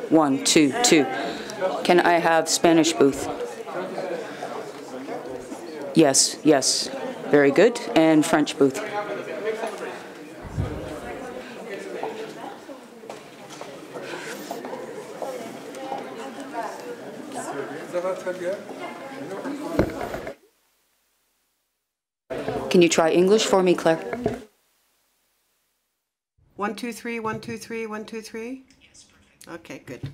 1, 2, 2. Can I have Spanish booth? Yes, yes. Very good. And French booth. Can you try English for me, Claire? 1, 2, 3, 1, 2, 3, 1, 2, 3. Okay, good.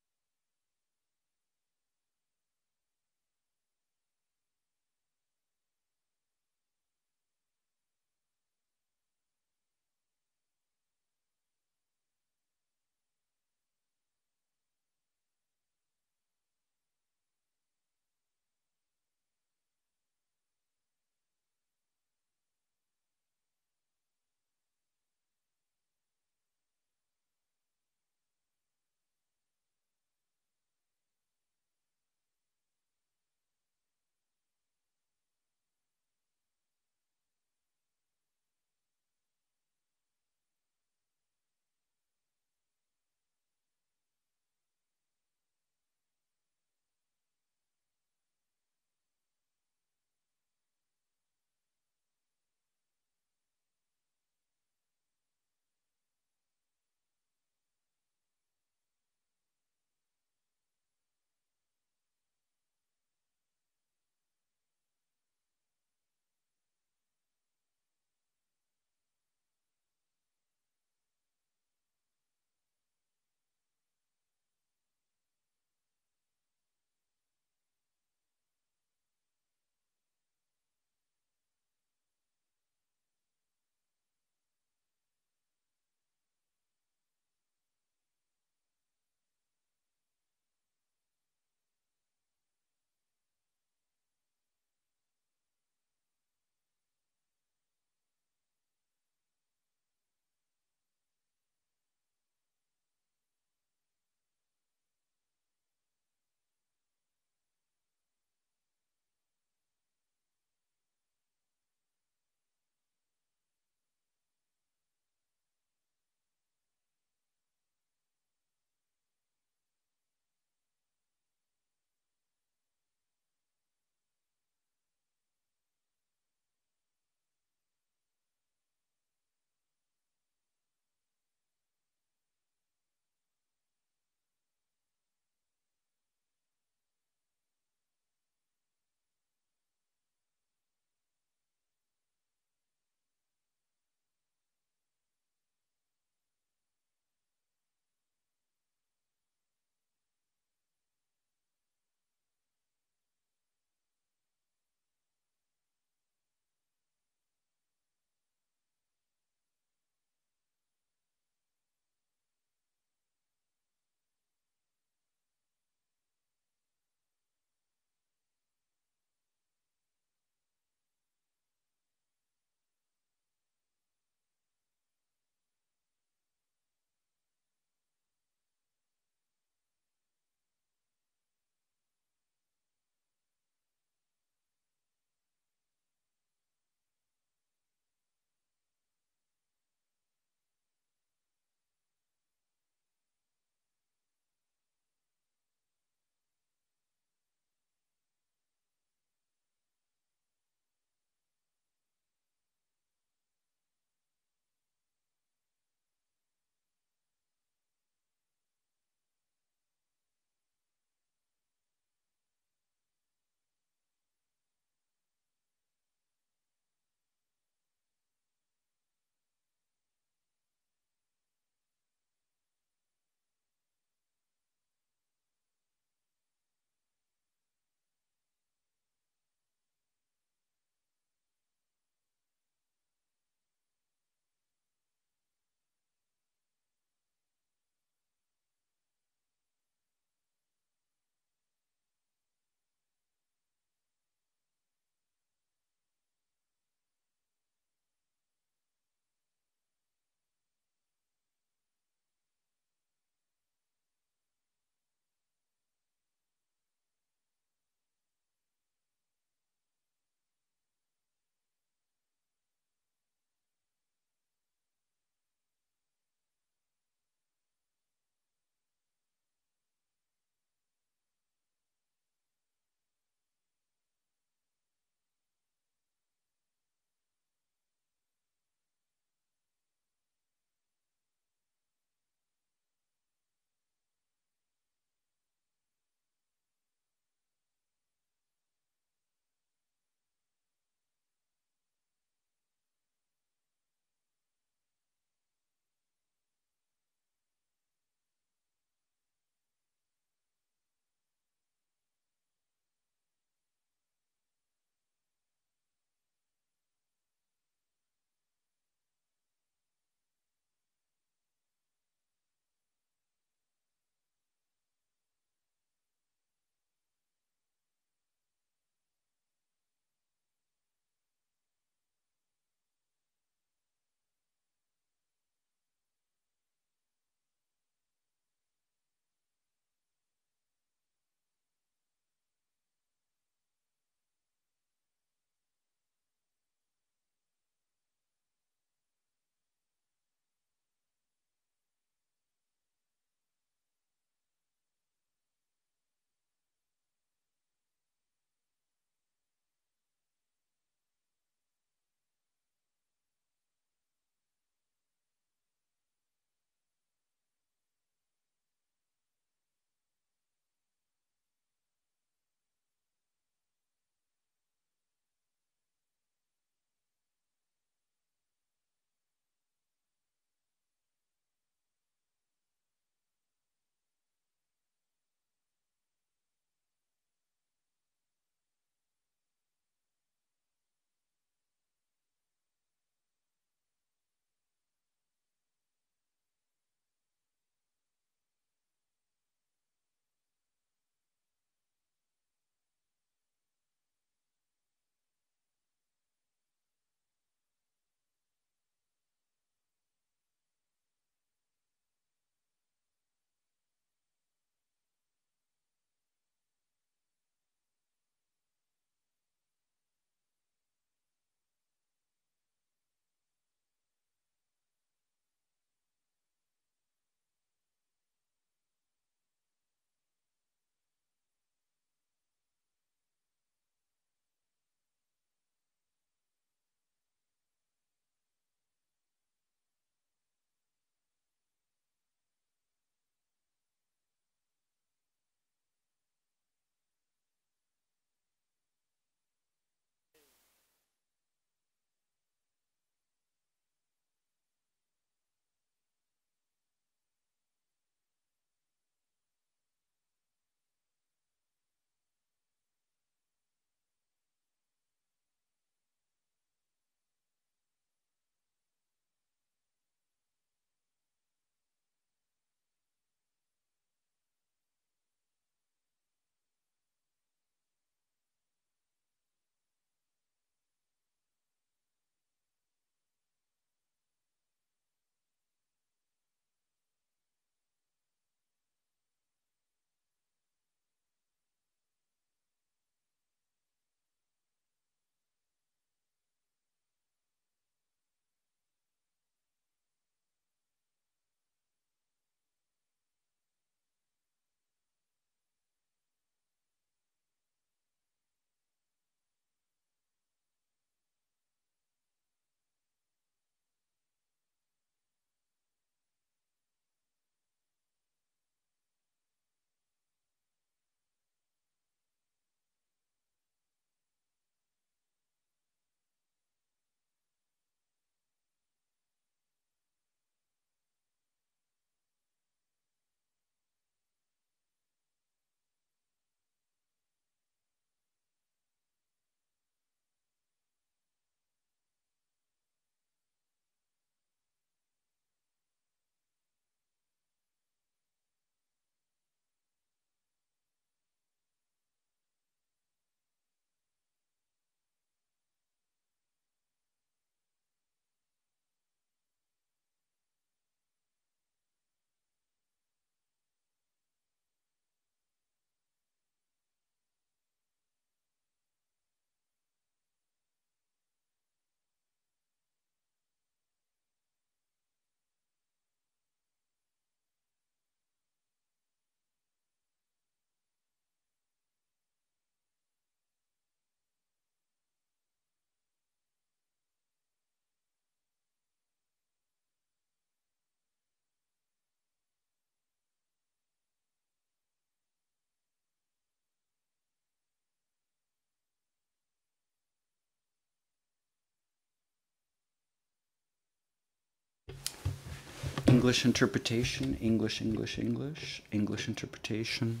English interpretation, English interpretation.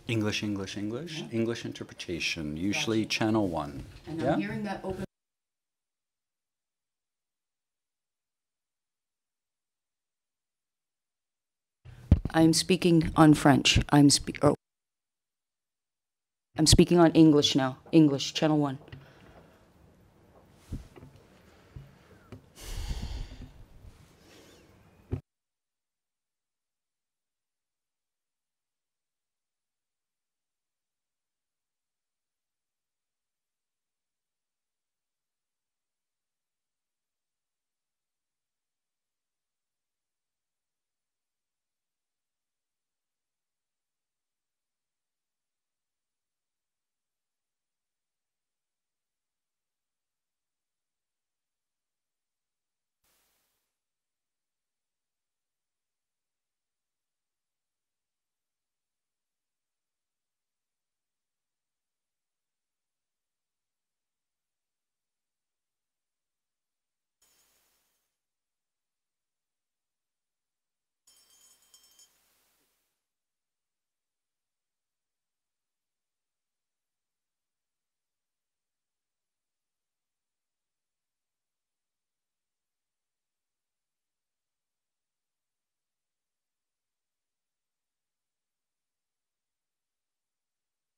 English interpretation, usually channel 1. And I'm hearing that open. I'm speaking on French. I'm speaking on English now. English, channel 1.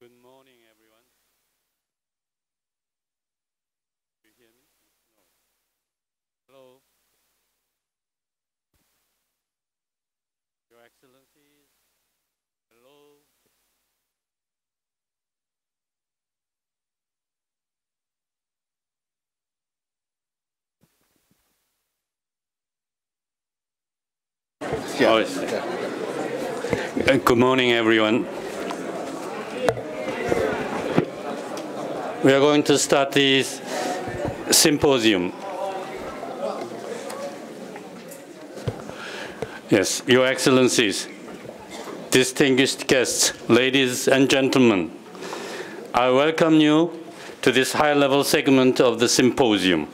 Good morning, everyone. Do you hear me? No. Hello. Your Excellencies. Hello. Yeah. Oh, good morning, everyone. We are going to start this symposium. Yes, Your Excellencies, distinguished guests, ladies and gentlemen, I welcome you to this high-level segment of the symposium,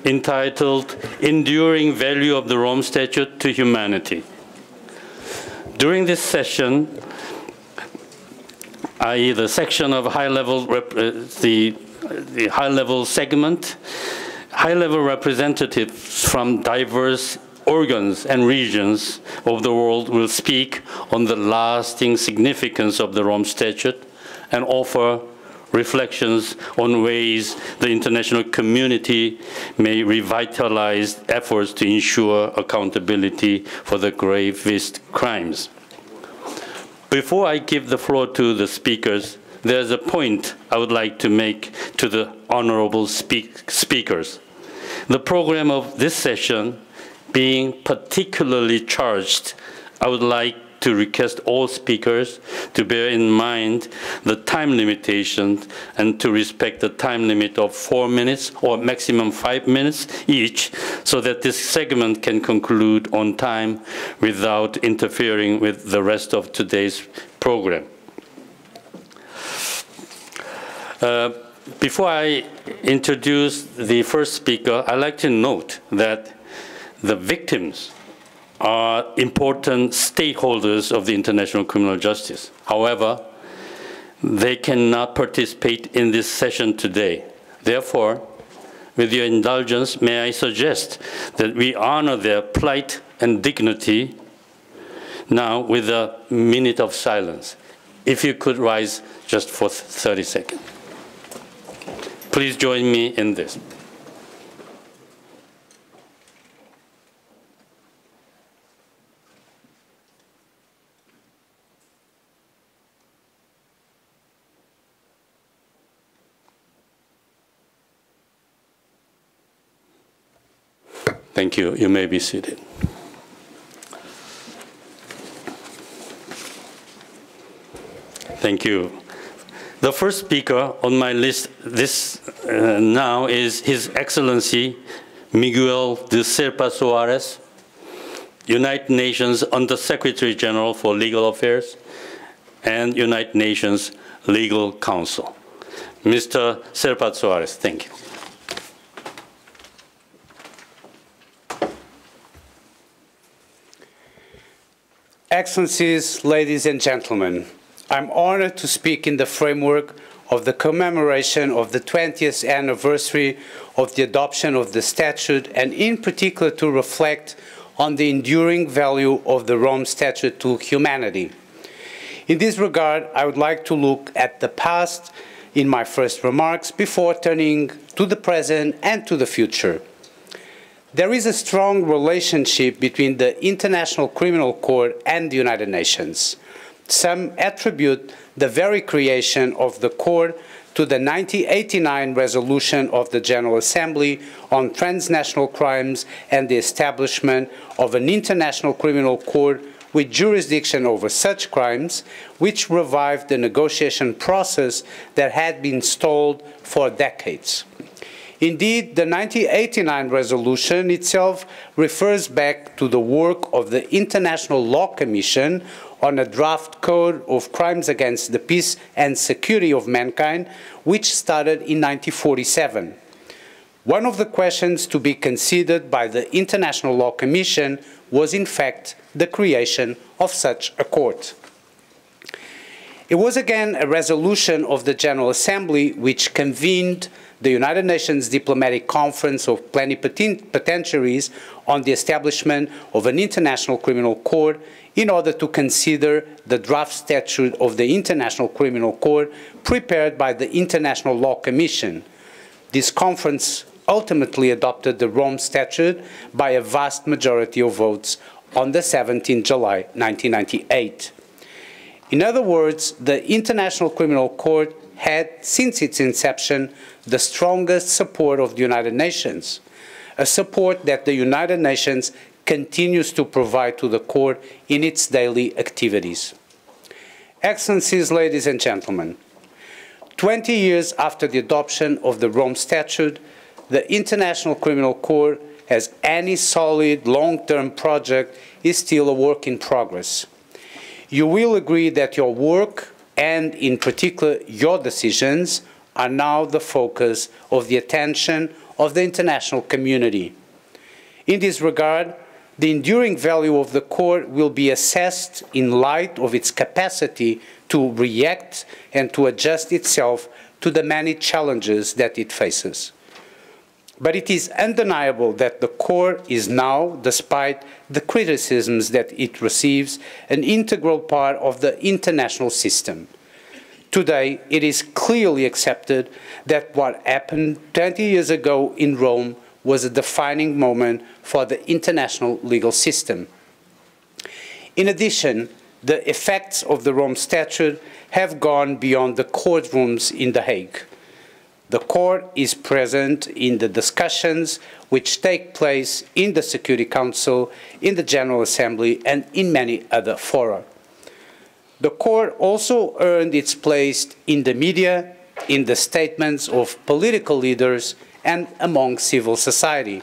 entitled Enduring Value of the Rome Statute to Humanity. During this session, i.e. the section of high-level, the high-level segment, high-level representatives from diverse organs and regions of the world will speak on the lasting significance of the Rome Statute and offer reflections on ways the international community may revitalize efforts to ensure accountability for the gravest crimes. Before I give the floor to the speakers, there's a point I would like to make to the honorable speakers. The program of this session being particularly charged, I would like to request all speakers to bear in mind the time limitations and to respect the time limit of 4 minutes or maximum 5 minutes each, so that this segment can conclude on time without interfering with the rest of today's program. Before I introduce the first speaker, I'd like to note that the victims are important stakeholders of the international criminal justice. However, they cannot participate in this session today. Therefore, with your indulgence, may I suggest that we honor their plight and dignity now with a minute of silence. If you could rise just for 30 seconds. Please join me in this. Thank you. You may be seated. Thank you. The first speaker on my list now is His Excellency Miguel de Serpa Soares, United Nations Under-Secretary General for Legal Affairs and United Nations Legal Counsel. Mr. Serpa Soares, thank you. Excellencies, ladies and gentlemen, I'm honored to speak in the framework of the commemoration of the 20th anniversary of the adoption of the Statute, and in particular to reflect on the enduring value of the Rome Statute to humanity. In this regard, I would like to look at the past in my first remarks before turning to the present and to the future. There is a strong relationship between the International Criminal Court and the United Nations. Some attribute the very creation of the court to the 1989 resolution of the General Assembly on transnational crimes and the establishment of an International Criminal Court with jurisdiction over such crimes, which revived the negotiation process that had been stalled for decades. Indeed, the 1989 resolution itself refers back to the work of the International Law Commission on a draft code of crimes against the peace and security of mankind, which started in 1947. One of the questions to be considered by the International Law Commission was, in fact, the creation of such a court. It was again a resolution of the General Assembly which convened the United Nations Diplomatic Conference of Plenipotentiaries on the establishment of an International Criminal Court in order to consider the draft statute of the International Criminal Court prepared by the International Law Commission. This conference ultimately adopted the Rome Statute by a vast majority of votes on the 17th July 1998. In other words, the International Criminal Court had, since its inception, the strongest support of the United Nations, a support that the United Nations continues to provide to the court in its daily activities. Excellencies, ladies and gentlemen, 20 years after the adoption of the Rome Statute, the International Criminal Court, as any solid long-term project, is still a work in progress. You will agree that your work, and in particular your decisions, are now the focus of the attention of the international community. In this regard, the enduring value of the court will be assessed in light of its capacity to react and to adjust itself to the many challenges that it faces. But it is undeniable that the court is now, despite the criticisms that it receives, an integral part of the international system. Today, it is clearly accepted that what happened 20 years ago in Rome was a defining moment for the international legal system. In addition, the effects of the Rome Statute have gone beyond the courtrooms in The Hague. The court is present in the discussions which take place in the Security Council, in the General Assembly, and in many other fora. The court also earned its place in the media, in the statements of political leaders, and among civil society.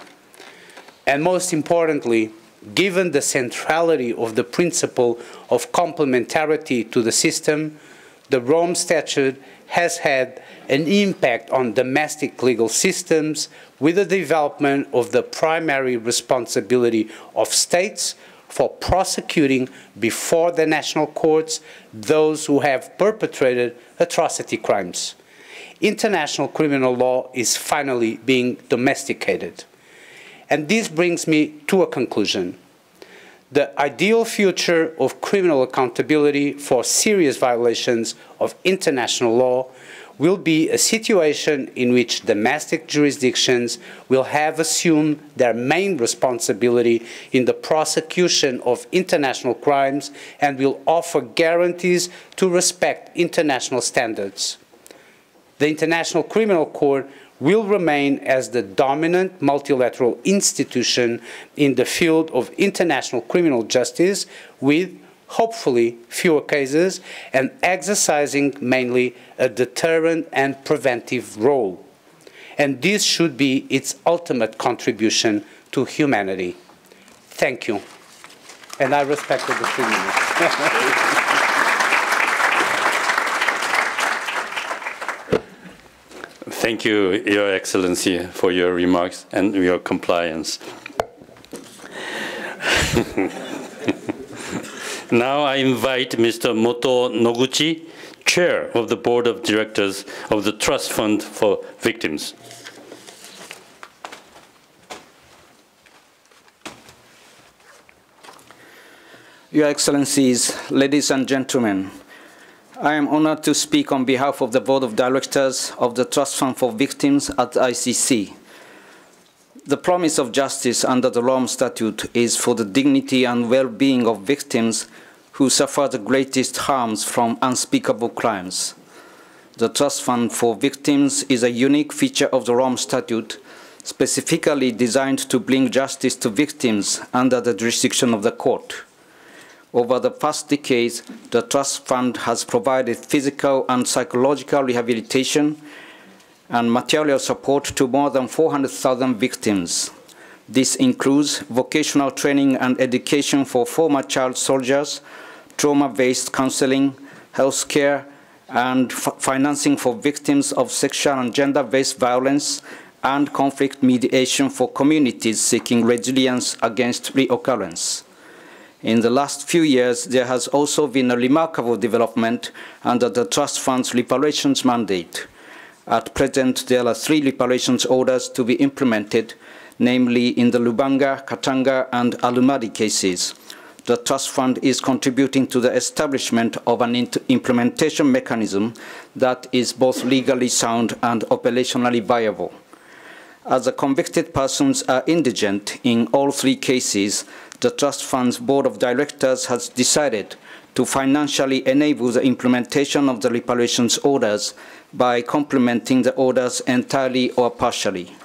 And most importantly, given the centrality of the principle of complementarity to the system, the Rome Statute has had an impact on domestic legal systems with the development of the primary responsibility of states for prosecuting before the national courts those who have perpetrated atrocity crimes. International criminal law is finally being domesticated. And this brings me to a conclusion. The ideal future of criminal accountability for serious violations of international law will be a situation in which domestic jurisdictions will have assumed their main responsibility in the prosecution of international crimes and will offer guarantees to respect international standards. The International Criminal Court will remain as the dominant multilateral institution in the field of international criminal justice, with hopefully fewer cases, and exercising mainly a deterrent and preventive role. And this should be its ultimate contribution to humanity. Thank you. And I respected the 3 minutes. Thank you, Your Excellency, for your remarks and your compliance. Now I invite Mr. Moto Noguchi, Chair of the Board of Directors of the Trust Fund for Victims. Your Excellencies, ladies and gentlemen, I am honored to speak on behalf of the Board of Directors of the Trust Fund for Victims at ICC. The promise of justice under the Rome Statute is for the dignity and well-being of victims who suffer the greatest harms from unspeakable crimes. The Trust Fund for Victims is a unique feature of the Rome Statute, specifically designed to bring justice to victims under the jurisdiction of the court. Over the past decades, the Trust Fund has provided physical and psychological rehabilitation and material support to more than 400,000 victims. This includes vocational training and education for former child soldiers, trauma-based counseling, health care, and financing for victims of sexual and gender-based violence, and conflict mediation for communities seeking resilience against reoccurrence. In the last few years, there has also been a remarkable development under the Trust Fund's reparations mandate. At present, there are 3 reparations orders to be implemented, namely in the Lubanga, Katanga, and Alumadi cases. The Trust Fund is contributing to the establishment of an implementation mechanism that is both legally sound and operationally viable. As the convicted persons are indigent in all 3 cases, the Trust Fund's Board of Directors has decided to financially enable the implementation of the reparations orders by complementing the orders entirely or partially.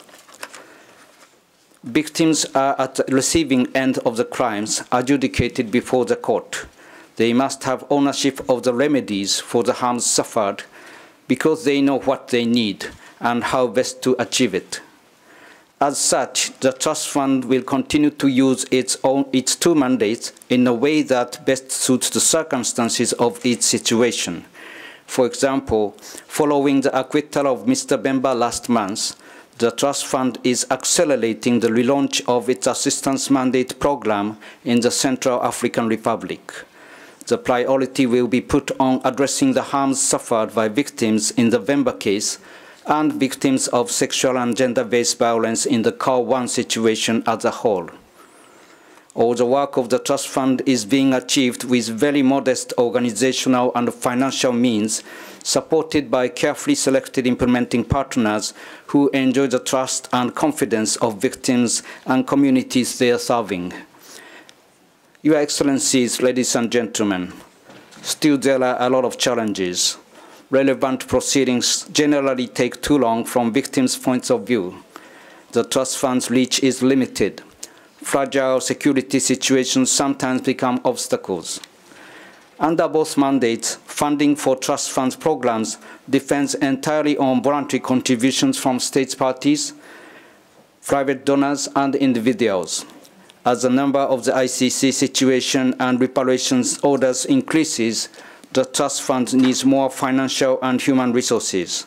Victims are at the receiving end of the crimes adjudicated before the court. They must have ownership of the remedies for the harms suffered because they know what they need and how best to achieve it. As such, the Trust Fund will continue to use its 2 mandates in a way that best suits the circumstances of each situation. For example, following the acquittal of Mr. Bemba last month, the Trust Fund is accelerating the relaunch of its assistance mandate program in the Central African Republic. The priority will be put on addressing the harms suffered by victims in the Bemba case and victims of sexual and gender-based violence in the CAR 1 situation as a whole. All the work of the Trust Fund is being achieved with very modest organizational and financial means, supported by carefully selected implementing partners who enjoy the trust and confidence of victims and communities they are serving. Your Excellencies, ladies and gentlemen, still there are a lot of challenges. Relevant proceedings generally take too long from victims' points of view. The Trust Fund's reach is limited. Fragile security situations sometimes become obstacles. Under both mandates, funding for Trust Fund's programs depends entirely on voluntary contributions from state parties, private donors, and individuals. As the number of the ICC situation and reparations orders increases, the trust fund needs more financial and human resources.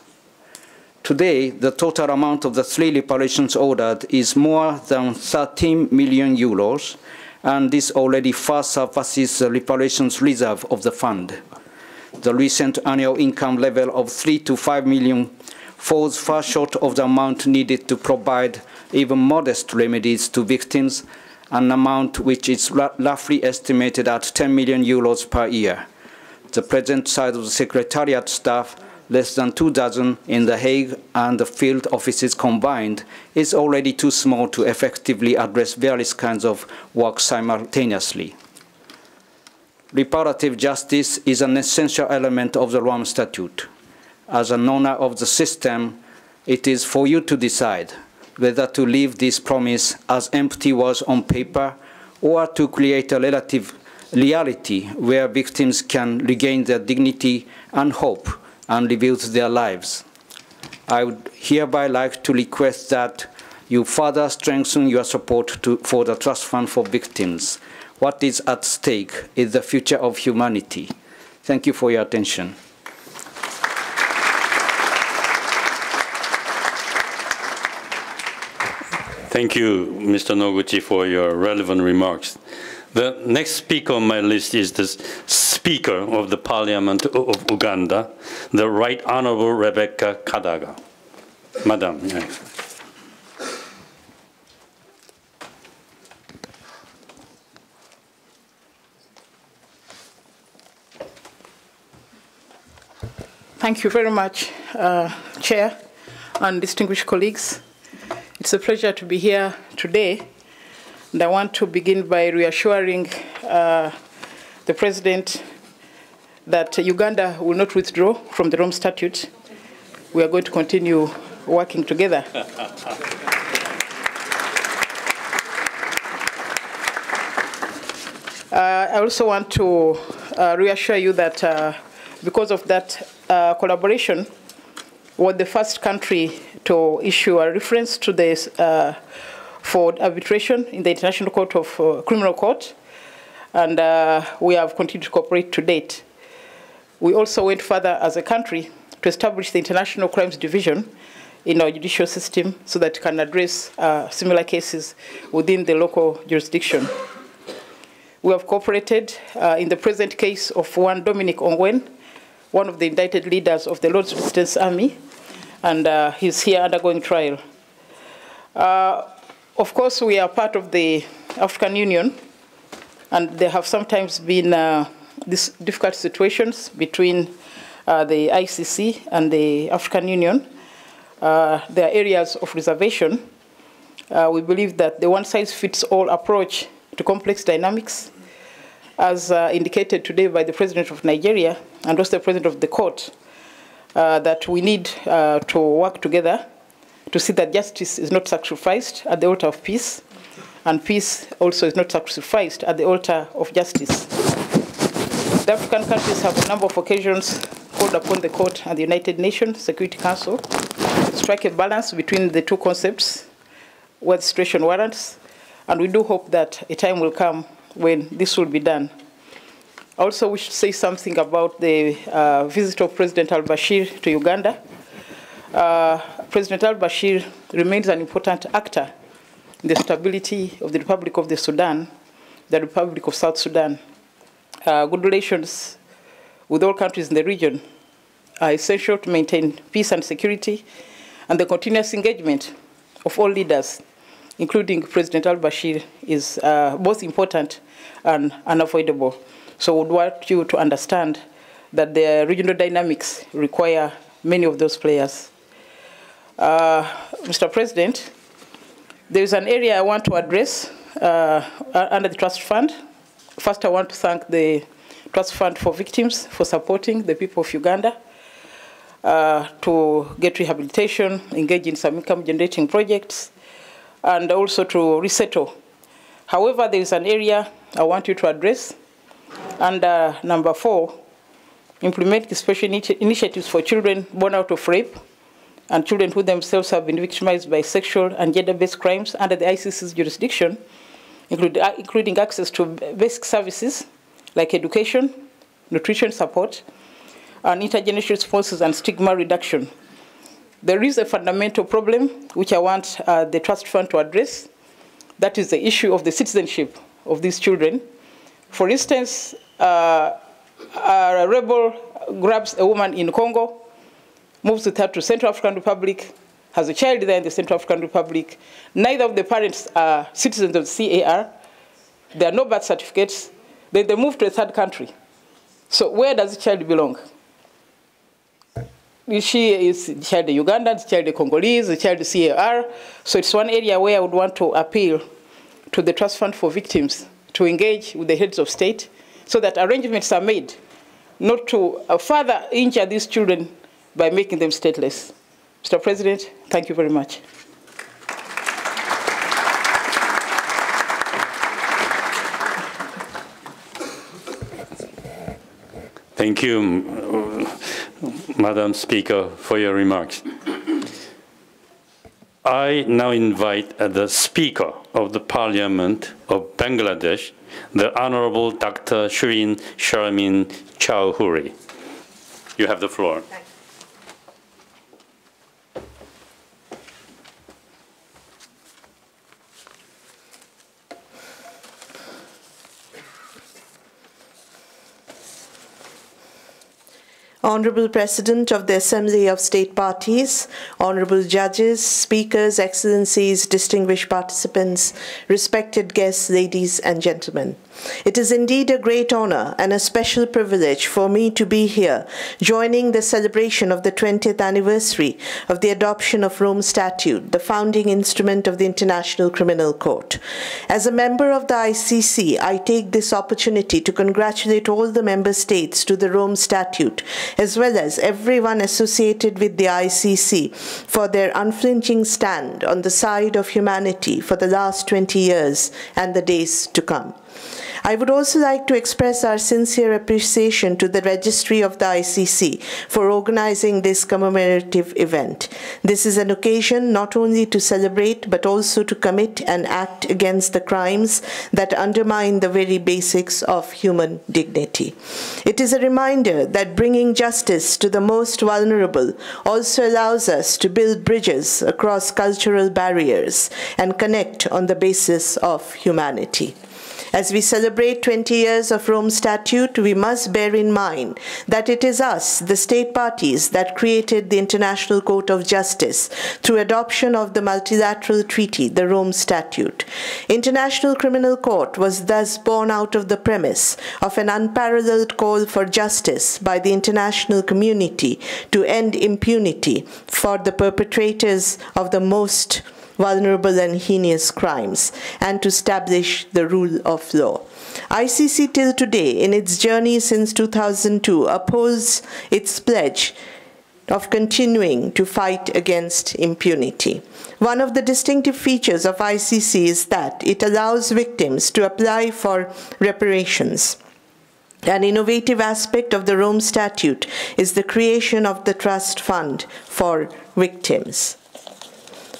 Today, the total amount of the 3 reparations ordered is more than 13 million euros, and this already far surpasses the reparations reserve of the fund. The recent annual income level of 3 to 5 million falls far short of the amount needed to provide even modest remedies to victims, an amount which is roughly estimated at 10 million euros per year. The present size of the Secretariat staff, less than 2 dozen in The Hague and the field offices combined, is already too small to effectively address various kinds of work simultaneously. Reparative justice is an essential element of the Rome Statute. As an owner of the system, it is for you to decide whether to leave this promise as empty words on paper or to create a relative reality where victims can regain their dignity and hope and rebuild their lives. I would hereby like to request that you further strengthen your support for the Trust Fund for Victims. What is at stake is the future of humanity. Thank you for your attention. Thank you, Mr. Noguchi, for your relevant remarks. The next speaker on my list is the Speaker of the Parliament of Uganda, the Right Honorable Rebecca Kadaga. Madam. Yes. Thank you very much, Chair and distinguished colleagues. It's a pleasure to be here today, and I want to begin by reassuring the President that Uganda will not withdraw from the Rome Statute. We are going to continue working together. I also want to reassure you that because of that collaboration, we're the first country to issue a reference to this for arbitration in the International Court of Criminal Court, and we have continued to cooperate to date. We also went further as a country to establish the International Crimes Division in our judicial system so that it can address similar cases within the local jurisdiction. We have cooperated in the present case of one Dominic Ongwen, one of the indicted leaders of the Lord's Resistance Army, and he's here undergoing trial. Of course, we are part of the African Union, and there have sometimes been these difficult situations between the ICC and the African Union. There are areas of reservation. We believe that the one-size-fits-all approach to complex dynamics, as indicated today by the President of Nigeria and also the President of the Court, that we need to work together to see that justice is not sacrificed at the altar of peace, and peace also is not sacrificed at the altar of justice. The African countries have a number of occasions called upon the Court and the United Nations Security Council to strike a balance between the two concepts where the situation warrants, and we do hope that a time will come when this will be done. I also wish to say something about the visit of President Al-Bashir to Uganda. President Al-Bashir remains an important actor in the stability of the Republic of the Sudan, the Republic of South Sudan. Good relations with all countries in the region are essential to maintain peace and security, and the continuous engagement of all leaders, including President Al-Bashir, is both important and unavoidable. So we want you to understand that the regional dynamics require many of those players. Mr. President, there is an area I want to address under the Trust Fund. First, I want to thank the Trust Fund for Victims for supporting the people of Uganda to get rehabilitation, engage in some income-generating projects, and also to resettle. However, there is an area I want you to address under number 4, implement special initiatives for children born out of rape and children who themselves have been victimized by sexual and gender-based crimes under the ICC's jurisdiction, including access to basic services like education, nutrition support, and intergenerational responses and stigma reduction. There is a fundamental problem which I want the Trust Fund to address. That is the issue of the citizenship of these children. For instance, a rebel grabs a woman in Congo, moves with her to Central African Republic, has a child there in the Central African Republic. Neither of the parents are citizens of the CAR. There are no birth certificates. Then they move to a third country. So where does the child belong? Is the child a Ugandan, is the child a Congolese, the child a CAR? So it's one area where I would want to appeal to the Trust Fund for Victims to engage with the heads of state so that arrangements are made not to further injure these children by making them stateless. Mr. President, thank you very much. Thank you, Madam Speaker, for your remarks. I now invite the Speaker of the Parliament of Bangladesh, the Honorable Dr. Shireen Sharmin Chowdhury. You have the floor. Honorable President of the Assembly of State Parties, Honorable Judges, Speakers, Excellencies, distinguished participants, respected guests, ladies and gentlemen. It is indeed a great honor and a special privilege for me to be here, joining the celebration of the 20th anniversary of the adoption of Rome Statute, the founding instrument of the International Criminal Court. As a member of the ICC, I take this opportunity to congratulate all the member states to the Rome Statute, as well as everyone associated with the ICC for their unflinching stand on the side of humanity for the last 20 years and the days to come. I would also like to express our sincere appreciation to the Registry of the ICC for organizing this commemorative event. This is an occasion not only to celebrate but also to commit and act against the crimes that undermine the very basics of human dignity. It is a reminder that bringing justice to the most vulnerable also allows us to build bridges across cultural barriers and connect on the basis of humanity. As we celebrate 20 years of Rome Statute, we must bear in mind that it is us, the state parties, that created the International Court of Justice through adoption of the multilateral treaty, the Rome Statute. International Criminal Court was thus born out of the premise of an unparalleled call for justice by the international community to end impunity for the perpetrators of the most vulnerable and heinous crimes, and to establish the rule of law. ICC till today, in its journey since 2002, upholds its pledge of continuing to fight against impunity. One of the distinctive features of ICC is that it allows victims to apply for reparations. An innovative aspect of the Rome Statute is the creation of the Trust Fund for Victims.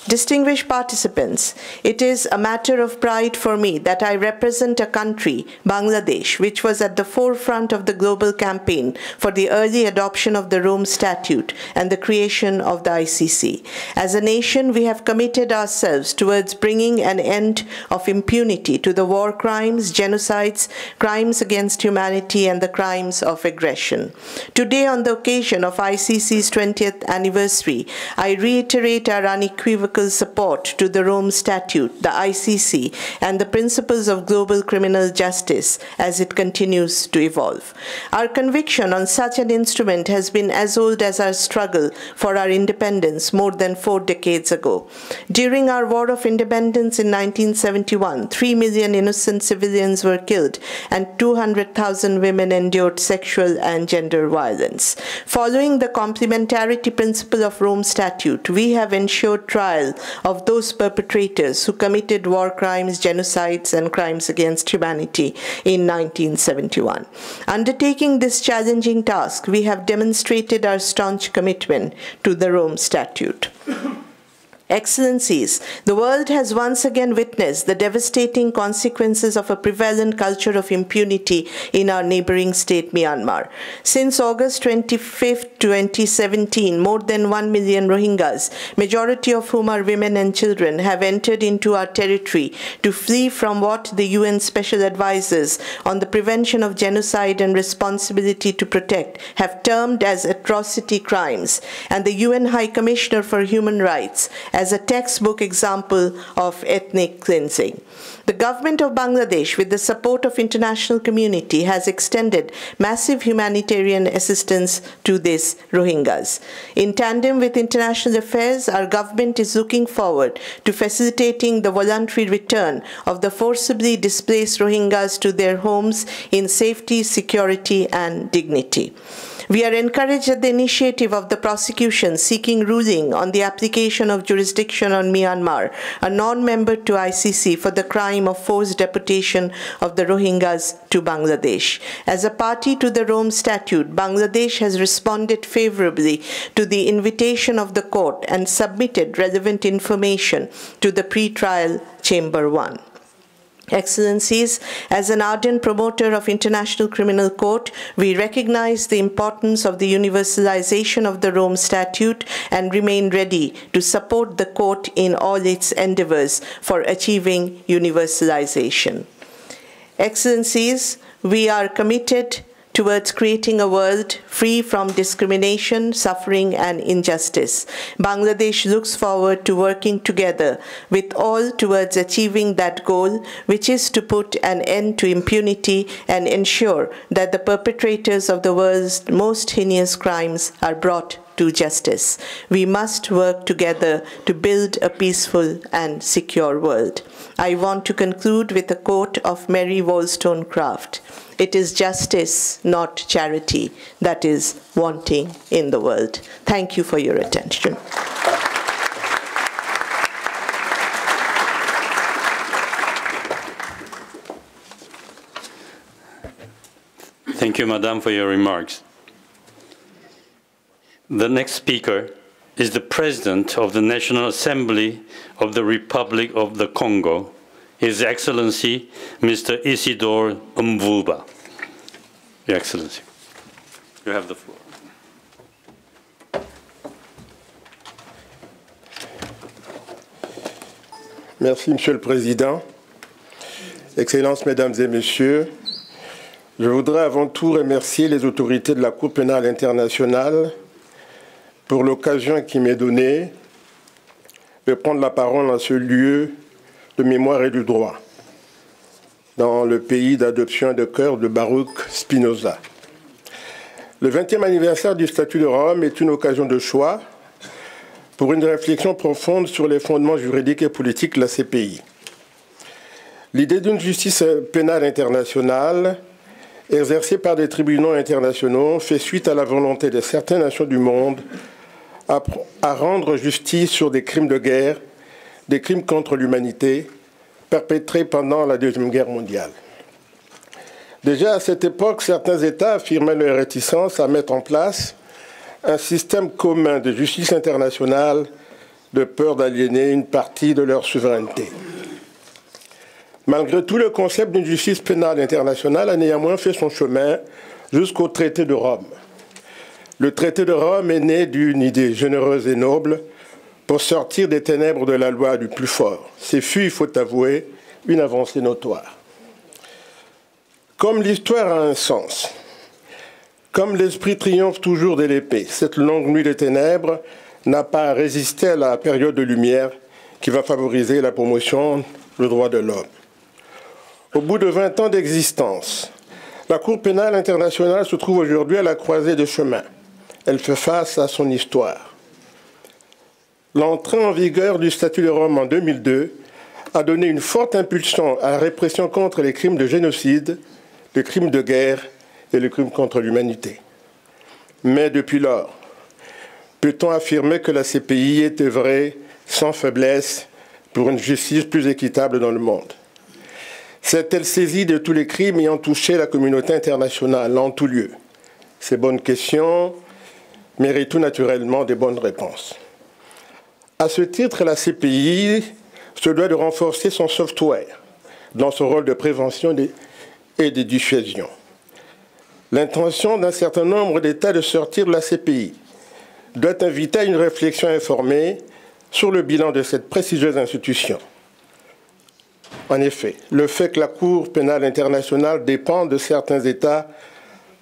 Distinguished participants, it is a matter of pride for me that I represent a country, Bangladesh, which was at the forefront of the global campaign for the early adoption of the Rome Statute and the creation of the ICC. As a nation, we have committed ourselves towards bringing an end of impunity to the war crimes, genocides, crimes against humanity, and the crimes of aggression. Today, on the occasion of ICC's 20th anniversary, I reiterate our unequivocal support to the Rome Statute, the ICC, and the principles of global criminal justice as it continues to evolve. Our conviction on such an instrument has been as old as our struggle for our independence more than 4 decades ago. During our War of Independence in 1971, 3 million innocent civilians were killed and 200,000 women endured sexual and gender violence. Following the complementarity principle of Rome Statute, we have ensured trial of those perpetrators who committed war crimes, genocides, and crimes against humanity in 1971. Undertaking this challenging task, we have demonstrated our staunch commitment to the Rome Statute. Excellencies, the world has once again witnessed the devastating consequences of a prevalent culture of impunity in our neighboring state, Myanmar. Since August 25, 2017, more than 1 million Rohingyas, majority of whom are women and children, have entered into our territory to flee from what the UN Special Advisors on the Prevention of Genocide and Responsibility to Protect have termed as atrocity crimes, and the UN High Commissioner for Human Rights as a textbook example of ethnic cleansing. The government of Bangladesh, with the support of international community, has extended massive humanitarian assistance to these Rohingyas. In tandem with international affairs, our government is looking forward to facilitating the voluntary return of the forcibly displaced Rohingyas to their homes in safety, security, and dignity. We are encouraged at the initiative of the prosecution seeking ruling on the application of jurisdiction on Myanmar, a non-member to ICC, for the crime of forced deportation of the Rohingyas to Bangladesh. As a party to the Rome Statute, Bangladesh has responded favorably to the invitation of the court and submitted relevant information to the pre-trial Chamber 1. Excellencies, as an ardent promoter of International Criminal Court, we recognize the importance of the universalization of the Rome Statute and remain ready to support the court in all its endeavors for achieving universalization. Excellencies, we are committed towards creating a world free from discrimination, suffering, and injustice. Bangladesh looks forward to working together with all towards achieving that goal, which is to put an end to impunity and ensure that the perpetrators of the world's most heinous crimes are brought to justice. We must work together to build a peaceful and secure world. I want to conclude with a quote of Mary Wollstonecraft. It is justice, not charity, that is wanting in the world. Thank you for your attention. Thank you, Madam, for your remarks. The next speaker is the President of the National Assembly of the Republic of the Congo, His Excellency, Mr. Isidore Mvuba. Your Excellency, you have the floor. Merci, Monsieur le Président. Excellences, Mesdames et Messieurs, je voudrais avant tout remercier les autorités de la Cour pénale internationale pour l'occasion qui m'est donnée de prendre la parole en ce lieu de mémoire et du droit, dans le pays d'adoption de cœur de Baruch Spinoza. Le 20e anniversaire du Statut de Rome est une occasion de choix pour une réflexion profonde sur les fondements juridiques et politiques de la CPI. L'idée d'une justice pénale internationale exercée par des tribunaux internationaux fait suite à la volonté de certaines nations du monde à rendre justice sur des crimes de guerre, des crimes contre l'humanité perpétrés pendant la Deuxième Guerre mondiale. Déjà à cette époque, certains États affirmaient leur réticence à mettre en place un système commun de justice internationale de peur d'aliéner une partie de leur souveraineté. Malgré tout, le concept d'une justice pénale internationale a néanmoins fait son chemin jusqu'au traité de Rome. Le traité de Rome est né d'une idée généreuse et noble pour sortir des ténèbres de la loi du plus fort. Ce fut, il faut avouer, une avancée notoire. Comme l'histoire a un sens, comme l'esprit triomphe toujours de l'épée, cette longue nuit de ténèbres n'a pas résisté à la période de lumière qui va favoriser la promotion des droits de l'homme. Au bout de 20 ans d'existence, la Cour pénale internationale se trouve aujourd'hui à la croisée de chemins. Elle fait face à son histoire. L'entrée en vigueur du Statut de Rome en 2002 a donné une forte impulsion à la répression contre les crimes de génocide, les crimes de guerre et les crimes contre l'humanité. Mais depuis lors, peut-on affirmer que la CPI est œuvrée sans faiblesse pour une justice plus équitable dans le monde? S'est-elle saisie de tous les crimes ayant touché la communauté internationale en tout lieu? Ces bonnes questions méritent tout naturellement des bonnes réponses. À ce titre, la CPI se doit de renforcer son software dans son rôle de prévention et de dissuasion. L'intention d'un certain nombre d'États de sortir de la CPI doit inviter à une réflexion informée sur le bilan de cette prestigieuse institution. En effet, le fait que la Cour pénale internationale dépend de certains États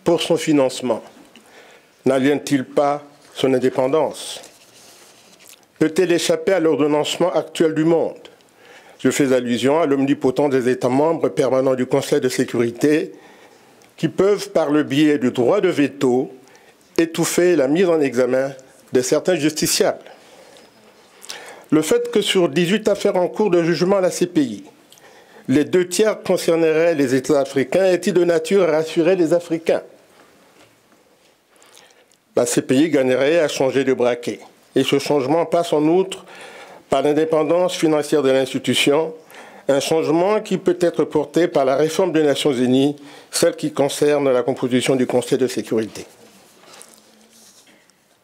pour son financement n'aliène-t-il pas son indépendance? Peut-elle échapper à l'ordonnancement actuel du monde? Je fais allusion à l'omnipotence des États membres permanents du Conseil de sécurité qui peuvent, par le biais du droit de veto, étouffer la mise en examen de certains justiciables. Le fait que sur 18 affaires en cours de jugement à la CPI, les 2 tiers concerneraient les États africains est-il de nature à rassurer les Africains? La CPI gagnerait à changer de braquet. Et ce changement passe en outre par l'indépendance financière de l'institution, un changement qui peut être porté par la réforme des Nations Unies, celle qui concerne la composition du Conseil de sécurité.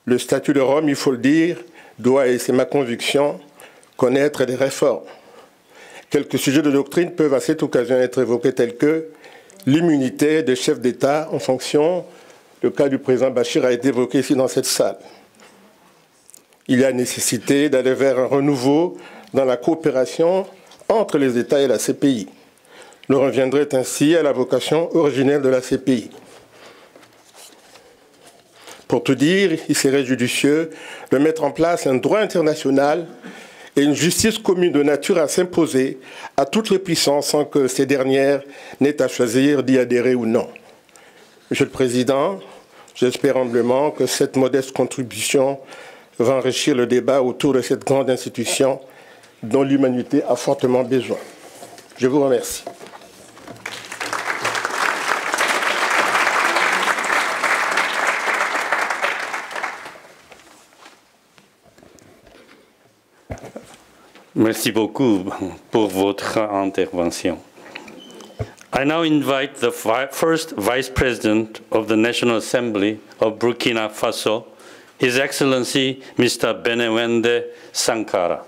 Le statut de Rome, il faut le dire, doit, et c'est ma conviction, connaître des réformes. Quelques sujets de doctrine peuvent à cette occasion être évoqués tels que l'immunité des chefs d'État en fonction. Le cas du président Al-Bashir a été évoqué ici dans cette salle. Il y a nécessité d'aller vers un renouveau dans la coopération entre les États et la CPI. Le reviendrait ainsi à la vocation originelle de la CPI. Pour tout dire, il serait judicieux de mettre en place un droit international et une justice commune de nature à s'imposer à toutes les puissances sans que ces dernières n'aient à choisir d'y adhérer ou non. Monsieur le Président, j'espère humblement que cette modeste contribution va enrichir le débat autour de cette grande institution dont l'humanité a fortement besoin. Je vous remercie. Merci beaucoup pour votre intervention. I now invite the first Vice President of the National Assembly of Burkina Faso, His Excellency Mr. Benewende Sankara.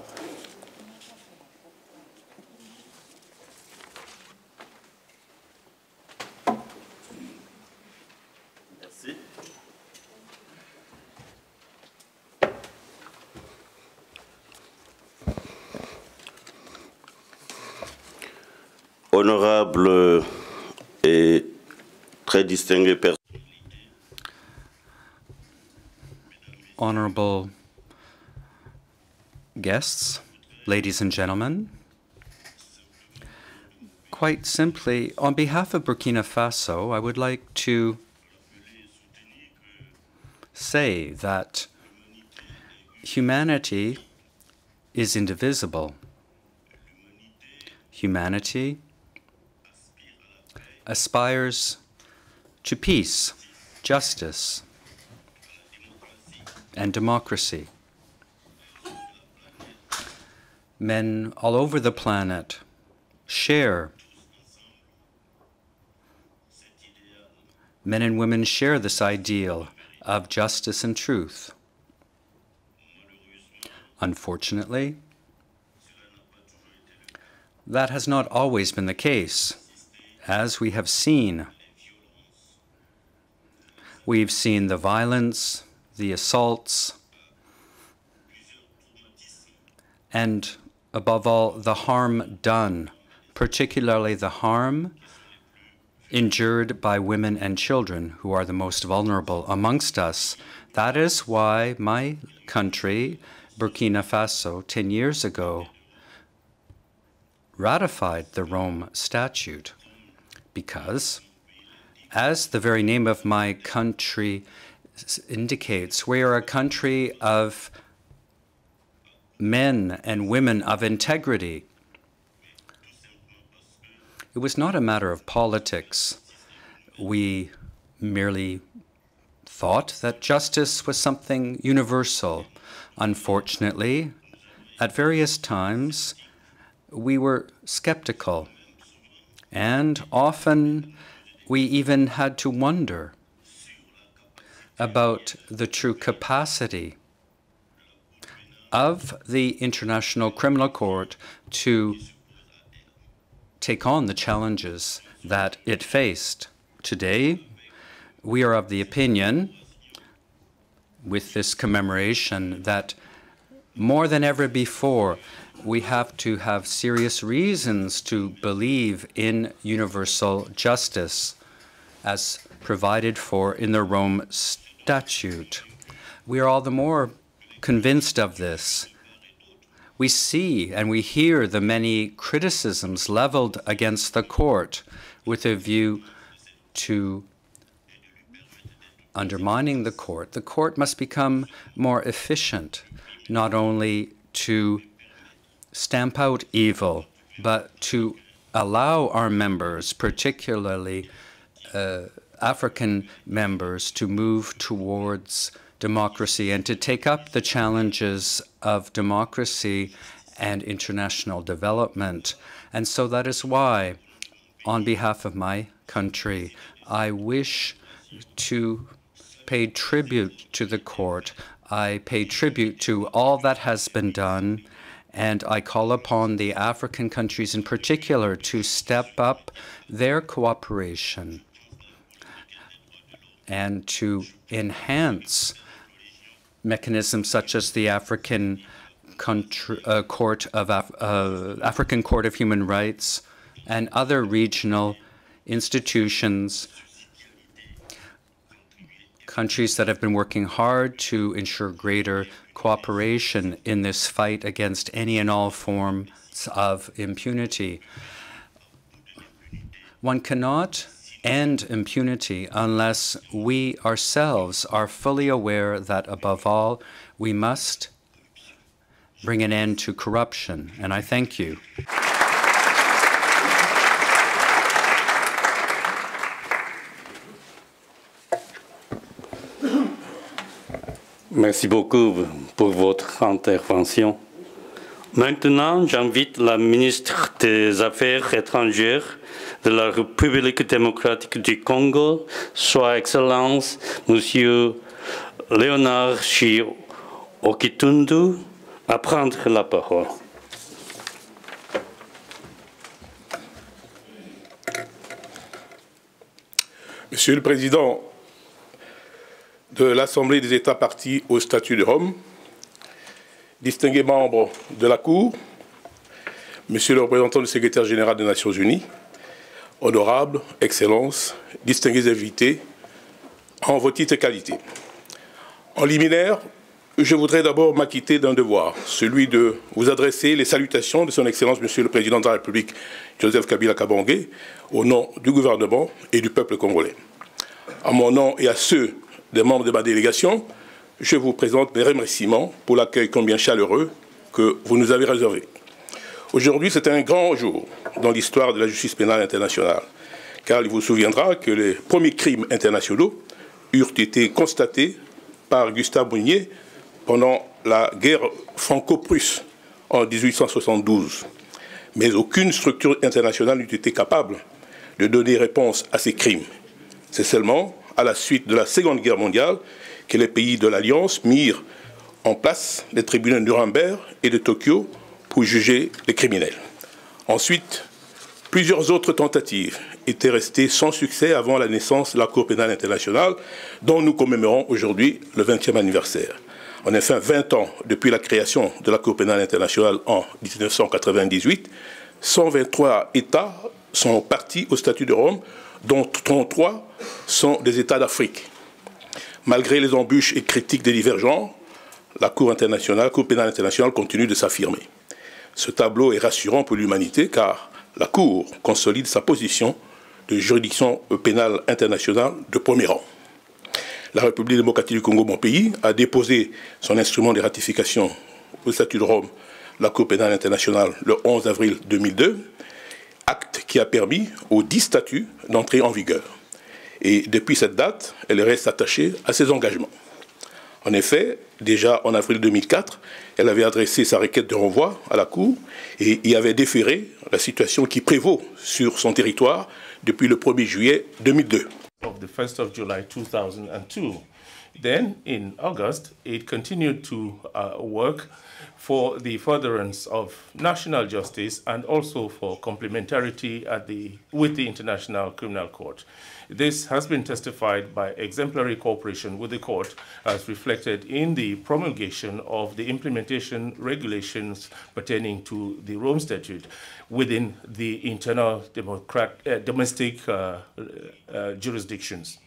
Merci. Honorable et très distingué personne. Honorable guests, ladies and gentlemen, quite simply, on behalf of Burkina Faso, I would like to say that humanity is indivisible. Humanity aspires to peace, justice, and democracy. Men all over the planet men and women share this ideal of justice and truth. Unfortunately, that has not always been the case. As we have seen, we've seen the violence, the assaults, and above all, the harm done, particularly the harm endured by women and children who are the most vulnerable amongst us. That is why my country, Burkina Faso, 10 years ago, ratified the Rome Statute, because, as the very name of my country indicates, we are a country of men and women of integrity. It was not a matter of politics. We merely thought that justice was something universal. Unfortunately, at various times, we were skeptical, and often we even had to wonder about the true capacity of the International Criminal Court to take on the challenges that it faced. Today, we are of the opinion, with this commemoration, that more than ever before, we have to have serious reasons to believe in universal justice as provided for in the Rome Statute. We are all the more convinced of this. We see and we hear the many criticisms leveled against the court with a view to undermining the court. The court must become more efficient, not only to stamp out evil, but to allow our members, particularly African members, to move towards democracy and to take up the challenges of democracy and international development. And so that is why, on behalf of my country, I wish to pay tribute to the court. I pay tribute to all that has been done, and I call upon the African countries in particular to step up their cooperation and to enhance mechanisms such as the African Court of Human Rights and other regional institutions, countries that have been working hard to ensure greater cooperation in this fight against any and all forms of impunity. One cannot end impunity unless we ourselves are fully aware that, above all, we must bring an end to corruption. And I thank you. Merci beaucoup pour votre intervention. Maintenant, j'invite la ministre des Affaires étrangères de la République démocratique du Congo, Son Excellence, Monsieur Léonard Okitundu, à prendre la parole. Monsieur le Président de l'Assemblée des États partis au statut de Rome, distingués membres de la Cour, Monsieur le représentant du secrétaire général des Nations Unies, honorables, Excellences, distingués invités, en vos titres et qualités. En liminaire, je voudrais d'abord m'acquitter d'un devoir, celui de vous adresser les salutations de Son Excellence Monsieur le Président de la République, Joseph Kabila Kabange, au nom du gouvernement et du peuple congolais. À mon nom et à ceux des membres de ma délégation, je vous présente mes remerciements pour l'accueil combien chaleureux que vous nous avez réservé. Aujourd'hui, c'est un grand jour dans l'histoire de la justice pénale internationale, car il vous souviendra que les premiers crimes internationaux eurent été constatés par Gustave Mounier pendant la guerre franco-prusse en 1872. Mais aucune structure internationale n'eût été capable de donner réponse à ces crimes. C'est seulement à la suite de la Seconde Guerre mondiale que les pays de l'Alliance mirent en place les tribunaux de Nuremberg et de Tokyo pour juger les criminels. Ensuite, plusieurs autres tentatives étaient restées sans succès avant la naissance de la Cour pénale internationale, dont nous commémorons aujourd'hui le 20e anniversaire. En effet, 20 ans depuis la création de la Cour pénale internationale en 1998, 123 États sont partis au statut de Rome, dont 33 sont des États d'Afrique. Malgré les embûches et critiques des divers genres, la Cour pénale internationale continue de s'affirmer. Ce tableau est rassurant pour l'humanité car la Cour consolide sa position de juridiction pénale internationale de premier rang. La République démocratique du Congo, mon pays, a déposé son instrument de ratification au statut de Rome, la Cour pénale internationale, le 11 avril 2002, acte qui a permis aux 10 statuts d'entrer en vigueur. Et depuis cette date, elle reste attachée à ses engagements. En effet, déjà en avril 2004, elle avait adressé sa requête de renvoi à la Cour et y avait déféré la situation qui prévaut sur son territoire depuis le 1er juillet 2002. Of the 1st of July 2002. Then, in August, it continued to work for the furtherance of national justice and also for complementarity with the International Criminal Court. This has been testified by exemplary cooperation with the court as reflected in the promulgation of the implementation regulations pertaining to the Rome Statute within the internal domestic jurisdictions.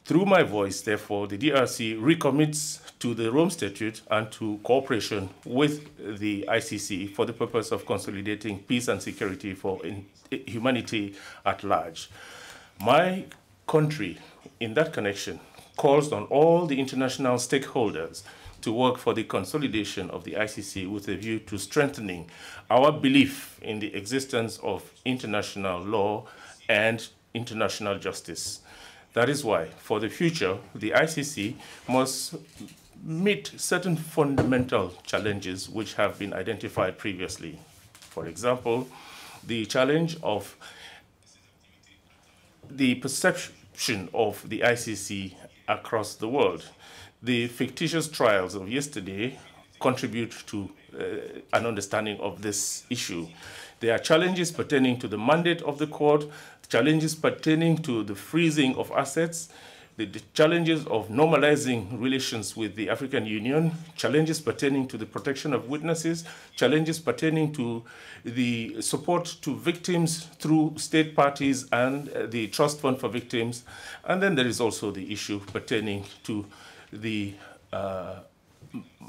Through my voice, therefore, the DRC recommits to the Rome Statute and to cooperation with the ICC for the purpose of consolidating peace and security for humanity at large. My country, in that connection, calls on all the international stakeholders to work for the consolidation of the ICC with a view to strengthening our belief in the existence of international law and international justice. That is why, for the future, the ICC must meet certain fundamental challenges which have been identified previously. For example, the challenge of the perception of the ICC across the world. The fictitious trials of yesterday contribute to an understanding of this issue. There are challenges pertaining to the mandate of the court, challenges pertaining to the freezing of assets, the challenges of normalizing relations with the African Union, challenges pertaining to the protection of witnesses, challenges pertaining to the support to victims through state parties and the Trust Fund for Victims. And then there is also the issue pertaining to the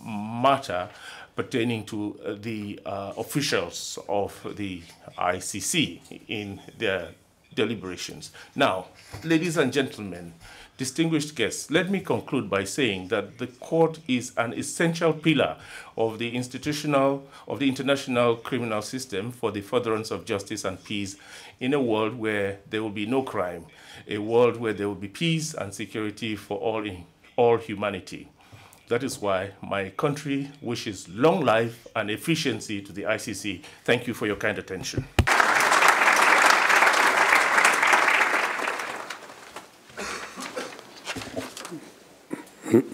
matter pertaining to the officials of the ICC in their deliberations. Now, ladies and gentlemen, distinguished guests, let me conclude by saying that the court is an essential pillar of the international criminal system for the furtherance of justice and peace in a world where there will be no crime, a world where there will be peace and security for all humanity. That is why my country wishes long life and efficiency to the ICC. Thank you for your kind attention.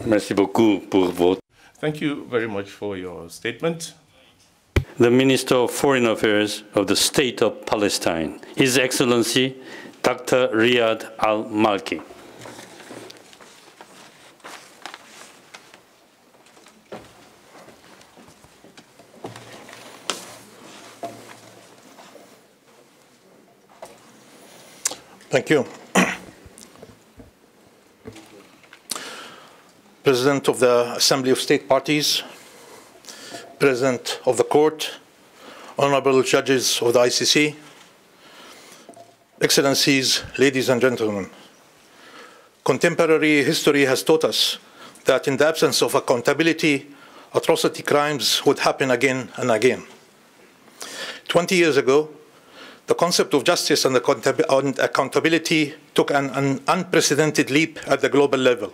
Merci beaucoup pour votre. Thank you very much for your statement. The Minister of Foreign Affairs of the State of Palestine, His Excellency Dr. Riyad Al-Malki. Thank you. President of the Assembly of State Parties, President of the Court, Honorable Judges of the ICC, Excellencies, ladies and gentlemen. Contemporary history has taught us that in the absence of accountability, atrocity crimes would happen again and again. 20 years ago, the concept of justice and accountability took an unprecedented leap at the global level.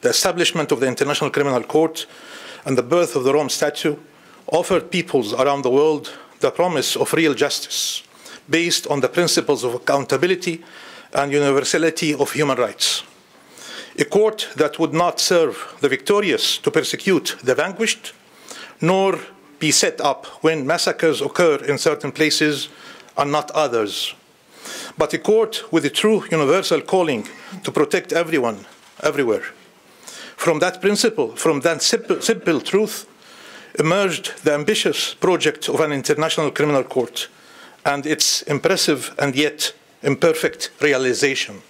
The establishment of the International Criminal Court and the birth of the Rome Statute offered peoples around the world the promise of real justice based on the principles of accountability and universality of human rights. A court that would not serve the victorious to persecute the vanquished, nor be set up when massacres occur in certain places and not others, but a court with a true universal calling to protect everyone, everywhere. From that principle, from that simple truth, emerged the ambitious project of an international criminal court and its impressive and yet imperfect realization.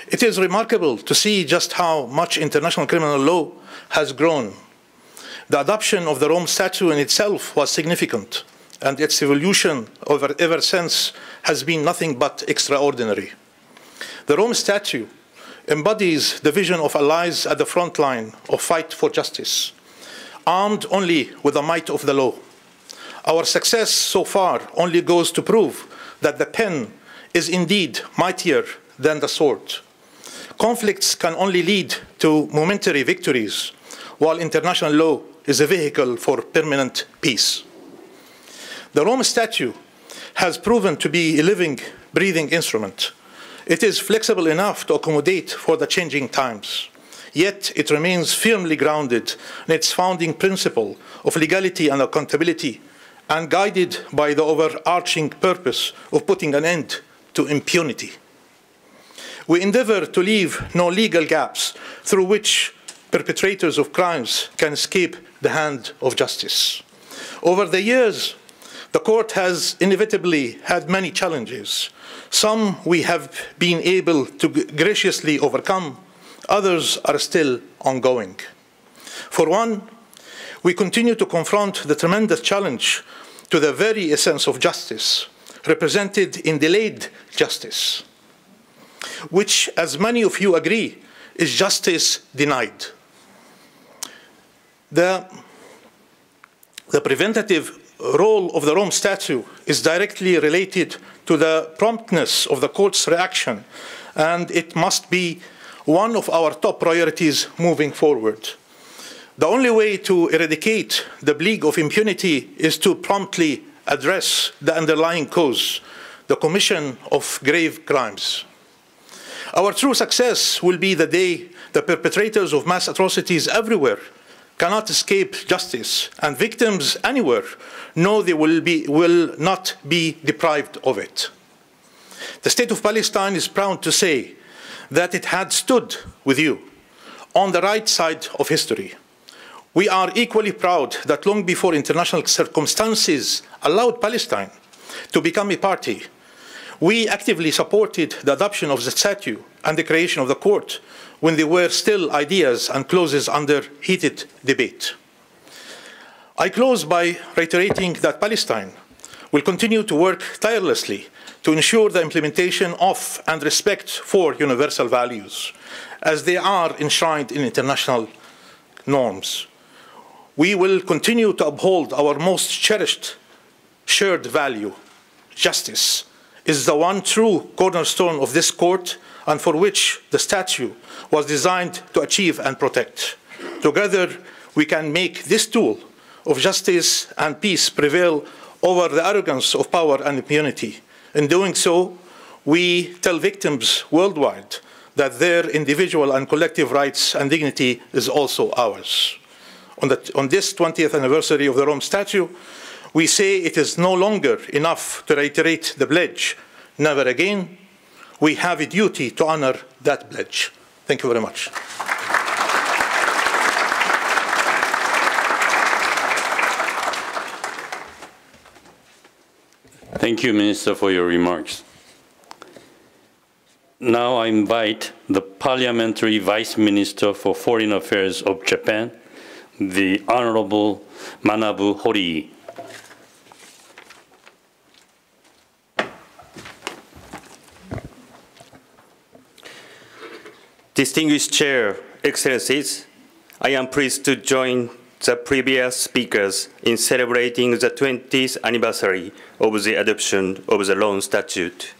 It is remarkable to see just how much international criminal law has grown. The adoption of the Rome Statute in itself was significant, and its evolution ever since has been nothing but extraordinary. The Rome Statute embodies the vision of allies at the front line of fight for justice, armed only with the might of the law. Our success so far only goes to prove that the pen is indeed mightier than the sword. Conflicts can only lead to momentary victories, while international law is a vehicle for permanent peace. The Rome Statute has proven to be a living, breathing instrument. It is flexible enough to accommodate for the changing times. yet it remains firmly grounded in its founding principle of legality and accountability, and guided by the overarching purpose of putting an end to impunity. We endeavor to leave no legal gaps through which perpetrators of crimes can escape the hand of justice. Over the years, the court has inevitably had many challenges. Some we have been able to graciously overcome, others are still ongoing. For one, we continue to confront the tremendous challenge to the very essence of justice, represented in delayed justice, which, as many of you agree, is justice denied. The preventative role of the Rome Statute is directly related to the promptness of the court's reaction, and it must be one of our top priorities moving forward. The only way to eradicate the plague of impunity is to promptly address the underlying cause, the commission of grave crimes. Our true success will be the day the perpetrators of mass atrocities everywhere cannot escape justice, and victims anywhere know they will not be deprived of it. The State of Palestine is proud to say that it had stood with you on the right side of history. We are equally proud that long before international circumstances allowed Palestine to become a party, we actively supported the adoption of the statute and the creation of the court when there were still ideas and clauses under heated debate. I close by reiterating that Palestine will continue to work tirelessly to ensure the implementation of and respect for universal values, as they are enshrined in international norms. We will continue to uphold our most cherished shared value. Justice is the one true cornerstone of this court, and for which the statute was designed to achieve and protect. Together, we can make this tool of justice and peace prevail over the arrogance of power and impunity. In doing so, we tell victims worldwide that their individual and collective rights and dignity is also ours. On this 20th anniversary of the Rome Statute, we say it is no longer enough to reiterate the pledge, never again. We have a duty to honor that pledge. Thank you very much. Thank you, Minister, for your remarks. Now I invite the Parliamentary Vice Minister for Foreign Affairs of Japan, the Honorable Manabu Horii. Distinguished Chair, Excellencies, I am pleased to join the previous speakers in celebrating the 20th anniversary of the adoption of the Rome Statute.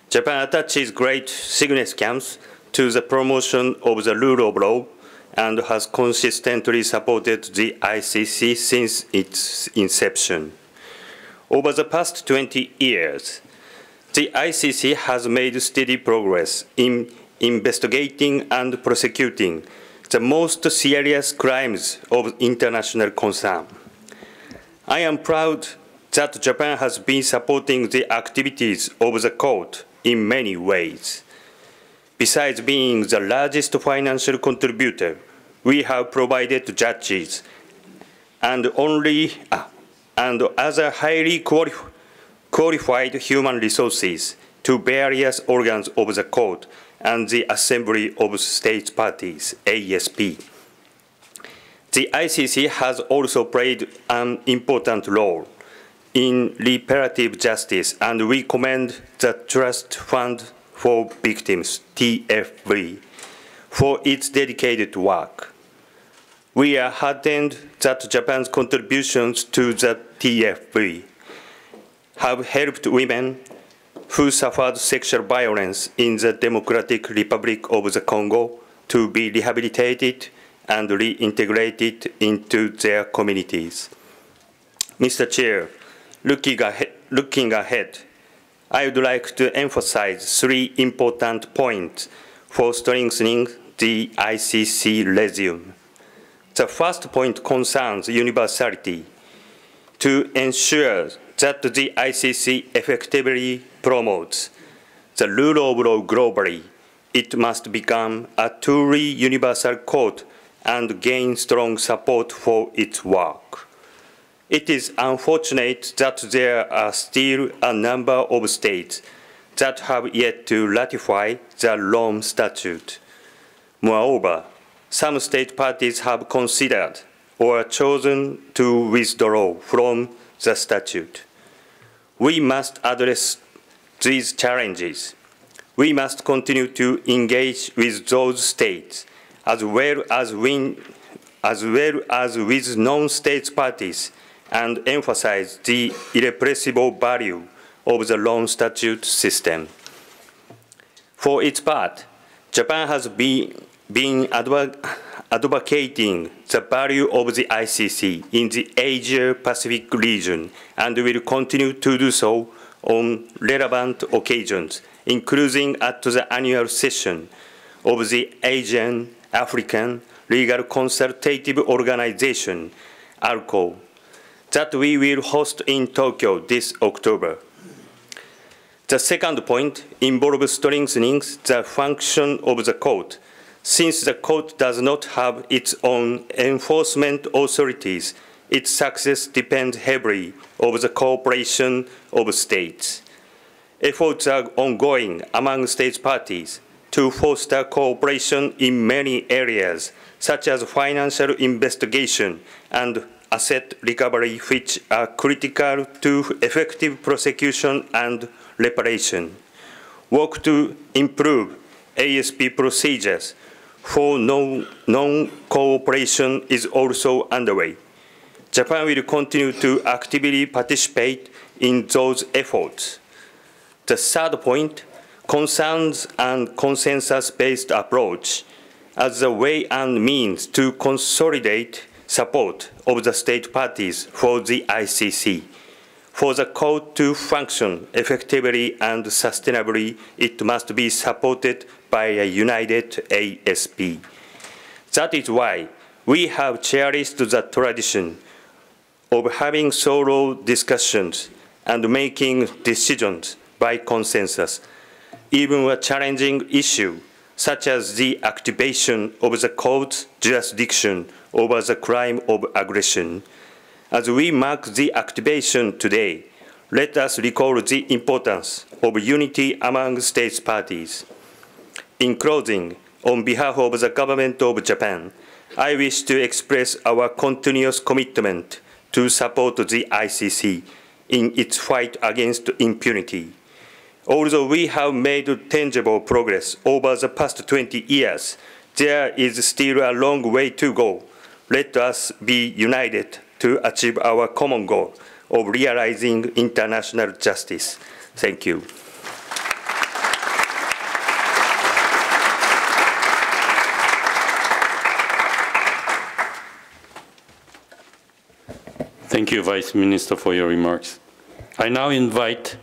Japan attaches great significance to the promotion of the rule of law and has consistently supported the ICC since its inception. Over the past 20 years, the ICC has made steady progress in investigating and prosecuting the most serious crimes of international concern. I am proud that Japan has been supporting the activities of the court in many ways. Besides being the largest financial contributor, we have provided judges and other highly qualified human resources to various organs of the court and the Assembly of States Parties, ASP. The ICC has also played an important role in reparative justice, and we commend the Trust Fund for Victims, TFV, for its dedicated work. We are heartened that Japan's contributions to the TFV have helped women who suffered sexual violence in the Democratic Republic of the Congo to be rehabilitated and reintegrated into their communities. Mr. Chair, looking ahead, I would like to emphasize 3 important points for strengthening the ICC regime. The first point concerns universality. To ensure that the ICC effectively promotes the rule of law globally, it must become a truly universal court and gain strong support for its work. It is unfortunate that there are still a number of states that have yet to ratify the Rome Statute. Moreover, some state parties have considered or chosen to withdraw from the statute. We must address these challenges. We must continue to engage with those states as well as with non-state parties and emphasize the irrepressible value of the Rome Statute system. For its part, Japan has been advocating the value of the ICC in the Asia-Pacific region and will continue to do so on relevant occasions, including at the annual session of the Asian African Legal Consultative Organization, ALCO, that we will host in Tokyo this October. The second point involves strengthening the function of the court. Since the court does not have its own enforcement authorities, its success depends heavily on the cooperation of states. Efforts are ongoing among state parties to foster cooperation in many areas, such as financial investigation and asset recovery, which are critical to effective prosecution and reparation. Work to improve ASP procedures for non-cooperation is also underway. Japan will continue to actively participate in those efforts. The third point concerns a consensus-based approach as a way and means to consolidate support of the state parties for the ICC. For the court to function effectively and sustainably, it must be supported by a united ASP. That is why we have cherished the tradition of having thorough discussions and making decisions by consensus. Even a challenging issue, such as the activation of the court's jurisdiction over the crime of aggression. As we mark the activation today, let us recall the importance of unity among states parties. In closing, on behalf of the government of Japan, I wish to express our continuous commitment to support the ICC in its fight against impunity. Although we have made tangible progress over the past 20 years, there is still a long way to go. Let us be united to achieve our common goal of realizing international justice. Thank you. Thank you, Vice Minister, for your remarks. I now invite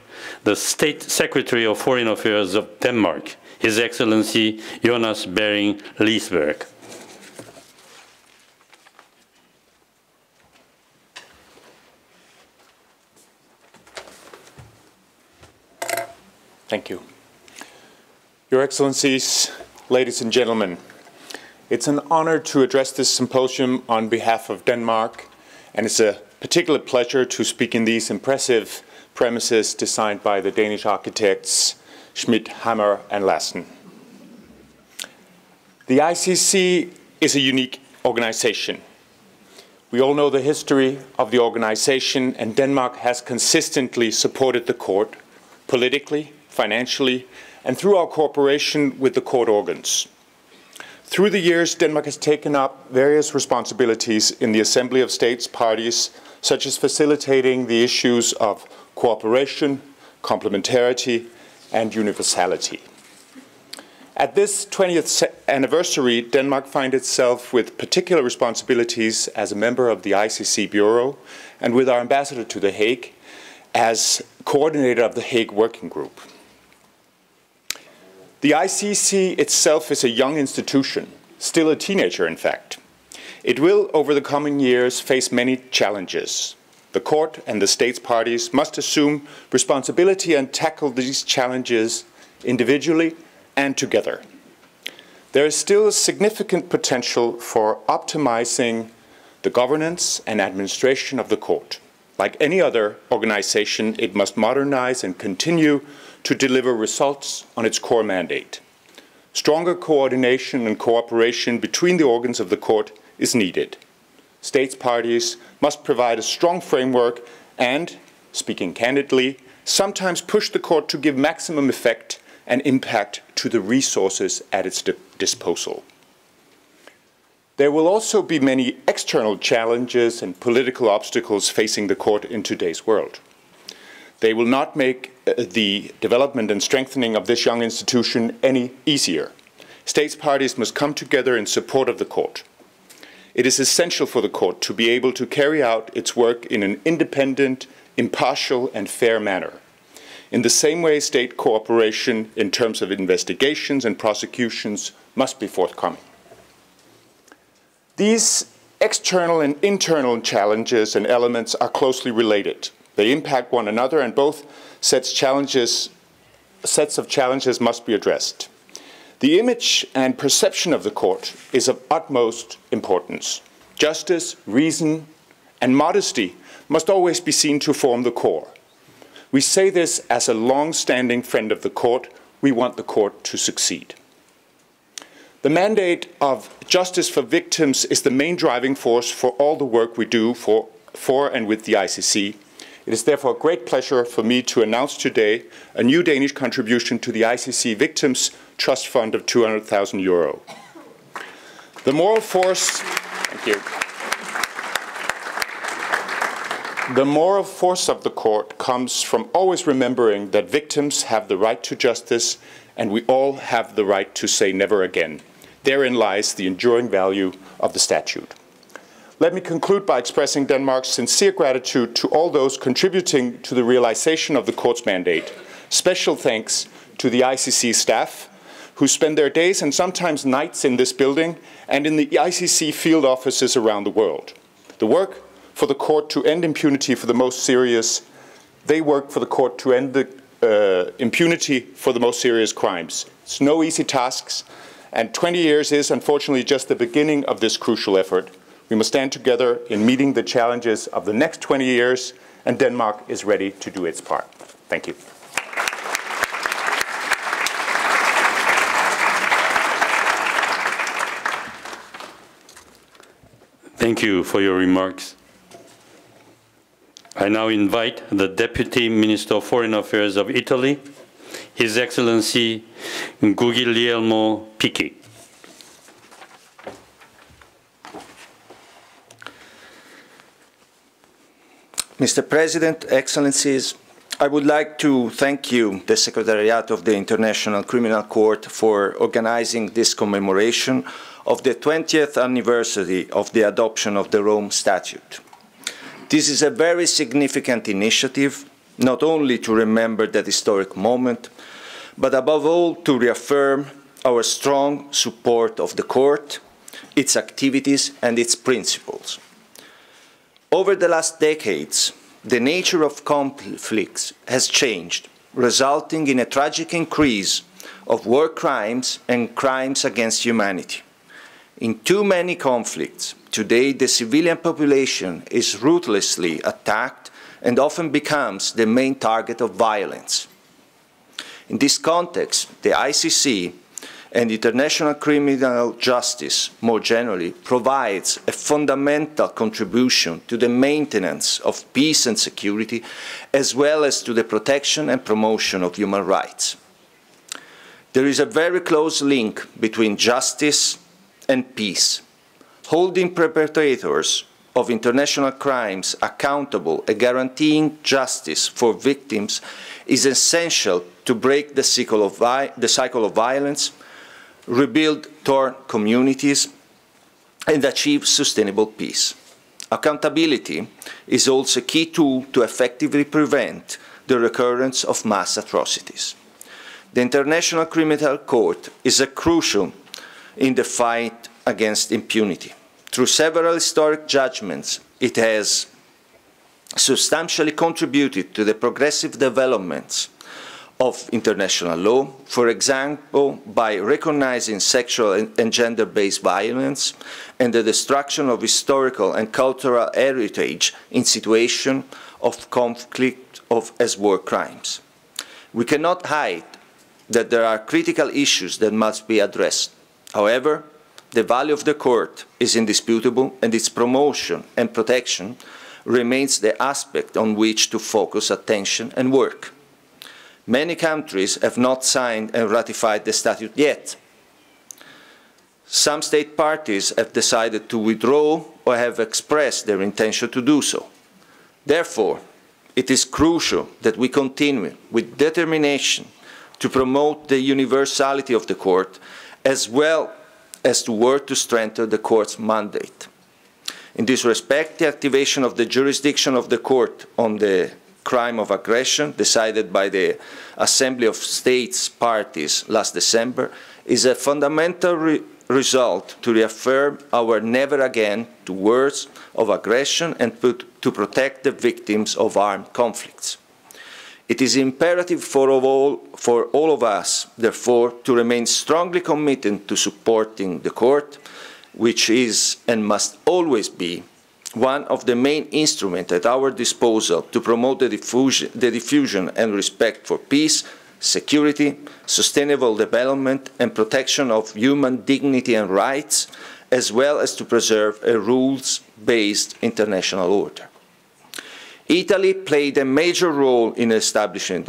the State Secretary of Foreign Affairs of Denmark, His Excellency Jonas Bering Liisberg. Thank you. Your Excellencies, ladies and gentlemen, it's an honor to address this symposium on behalf of Denmark, and it's a particular pleasure to speak in these impressive premises designed by the Danish architects Schmidt, Hammer, and Lassen. The ICC is a unique organization. We all know the history of the organization, and Denmark has consistently supported the court politically, financially, and through our cooperation with the court organs. Through the years, Denmark has taken up various responsibilities in the Assembly of States Parties, such as facilitating the issues of cooperation, complementarity, and universality. At this 20th anniversary, Denmark finds itself with particular responsibilities as a member of the ICC Bureau and with our ambassador to The Hague as coordinator of the Hague Working Group. The ICC itself is a young institution, still a teenager in fact. It will, over the coming years, face many challenges. The court and the states parties must assume responsibility and tackle these challenges individually and together. There is still a significant potential for optimizing the governance and administration of the court. Like any other organization, it must modernize and continue to deliver results on its core mandate. Stronger coordination and cooperation between the organs of the court is needed. States parties must provide a strong framework and, speaking candidly, sometimes push the court to give maximum effect and impact to the resources at its disposal. There will also be many external challenges and political obstacles facing the court in today's world. They will not make the development and strengthening of this young institution any easier. States parties must come together in support of the court. It is essential for the court to be able to carry out its work in an independent, impartial, and fair manner. In the same way, state cooperation in terms of investigations and prosecutions must be forthcoming. These external and internal challenges and elements are closely related. They impact one another, and both sets of challenges must be addressed. The image and perception of the court is of utmost importance. Justice, reason, and modesty must always be seen to form the core. We say this as a long-standing friend of the court. We want the court to succeed. The mandate of justice for victims is the main driving force for all the work we do for and with the ICC. It is therefore a great pleasure for me to announce today a new Danish contribution to the ICC Victims Trust Fund of €200,000. The moral force, thank you. The moral force of the court comes from always remembering that victims have the right to justice, and we all have the right to say never again. Therein lies the enduring value of the statute. Let me conclude by expressing Denmark's sincere gratitude to all those contributing to the realization of the court's mandate. Special thanks to the ICC staff, who spend their days and sometimes nights in this building and in the ICC field offices around the world. The work for the court to end impunity for the most serious, they work for the court to end the impunity for the most serious crimes. It's no easy tasks, and 20 years is unfortunately just the beginning of this crucial effort. We must stand together in meeting the challenges of the next 20 years, and Denmark is ready to do its part. Thank you. Thank you for your remarks. I now invite the Deputy Minister of Foreign Affairs of Italy, His Excellency Guglielmo Picchi. Mr. President, Excellencies, I would like to thank you, the Secretariat of the International Criminal Court, for organizing this commemoration of the 20th anniversary of the adoption of the Rome Statute. This is a very significant initiative, not only to remember that historic moment, but above all to reaffirm our strong support of the Court, its activities and its principles. Over the last decades, the nature of conflicts has changed, resulting in a tragic increase of war crimes and crimes against humanity. In too many conflicts, today the civilian population is ruthlessly attacked and often becomes the main target of violence. In this context, the ICC and international criminal justice, more generally, provides a fundamental contribution to the maintenance of peace and security, as well as to the protection and promotion of human rights. There is a very close link between justice and peace. Holding perpetrators of international crimes accountable and guaranteeing justice for victims is essential to break the cycle of violence, rebuild torn communities, and achieve sustainable peace. Accountability is also a key tool to effectively prevent the recurrence of mass atrocities. The International Criminal Court is crucial in the fight against impunity. Through several historic judgments, it has substantially contributed to the progressive developments of international law, for example, by recognizing sexual and gender-based violence and the destruction of historical and cultural heritage in situations of conflict as war crimes. We cannot hide that there are critical issues that must be addressed. However, the value of the court is indisputable, and its promotion and protection remains the aspect on which to focus attention and work. Many countries have not signed and ratified the statute yet. Some state parties have decided to withdraw or have expressed their intention to do so. Therefore, it is crucial that we continue with determination to promote the universality of the court, as well as to work to strengthen the court's mandate. In this respect, the activation of the jurisdiction of the court on the crime of aggression, decided by the Assembly of States Parties last December, is a fundamental result to reaffirm our never again to words of aggression and to protect the victims of armed conflicts. It is imperative for all of us, therefore, to remain strongly committed to supporting the court, which is and must always be one of the main instruments at our disposal to promote the diffusion and respect for peace, security, sustainable development, and protection of human dignity and rights, as well as to preserve a rules-based international order. Italy played a major role in establishing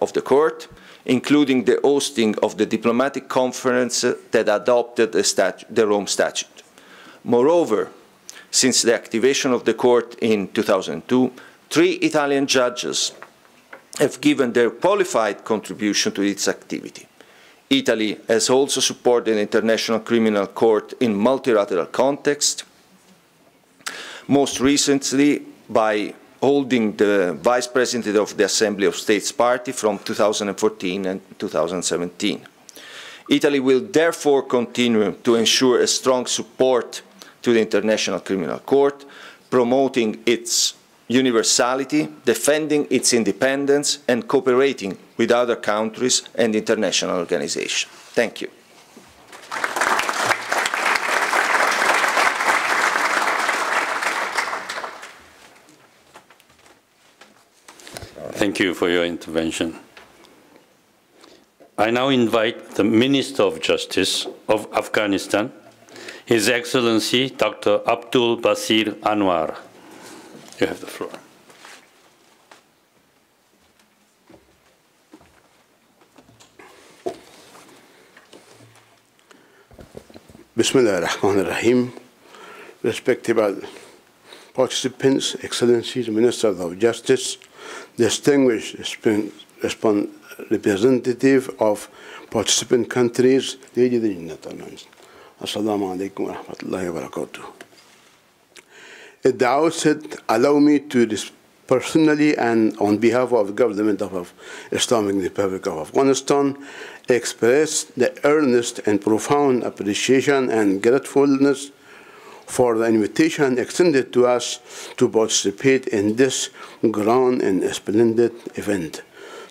of the court, including the hosting of the diplomatic conference that adopted the Rome Statute. Moreover, since the activation of the court in 2002, 3 Italian judges have given their qualified contribution to its activity. Italy has also supported the International Criminal Court in multilateral context, most recently by holding the Vice President of the Assembly of States Party from 2014 and 2017. Italy will therefore continue to ensure a strong support to the International Criminal Court, promoting its universality, defending its independence, and cooperating with other countries and international organizations. Thank you. Thank you for your intervention. I now invite the Minister of Justice of Afghanistan, His Excellency Dr. Al-Bashir Anwar. You have the floor. Bismillah ar-Rahman ar-Rahim. Respectable participants, Excellencies, Ministers of Justice, distinguished representative of participant countries, ladies and gentlemen. Assalamu alaikum wa rahmatullahi wa barakatuh. At the outset, allow me to personally and on behalf of the government of Islamic Republic of Afghanistan express the earnest and profound appreciation and gratefulness for the invitation extended to us to participate in this grand and splendid event.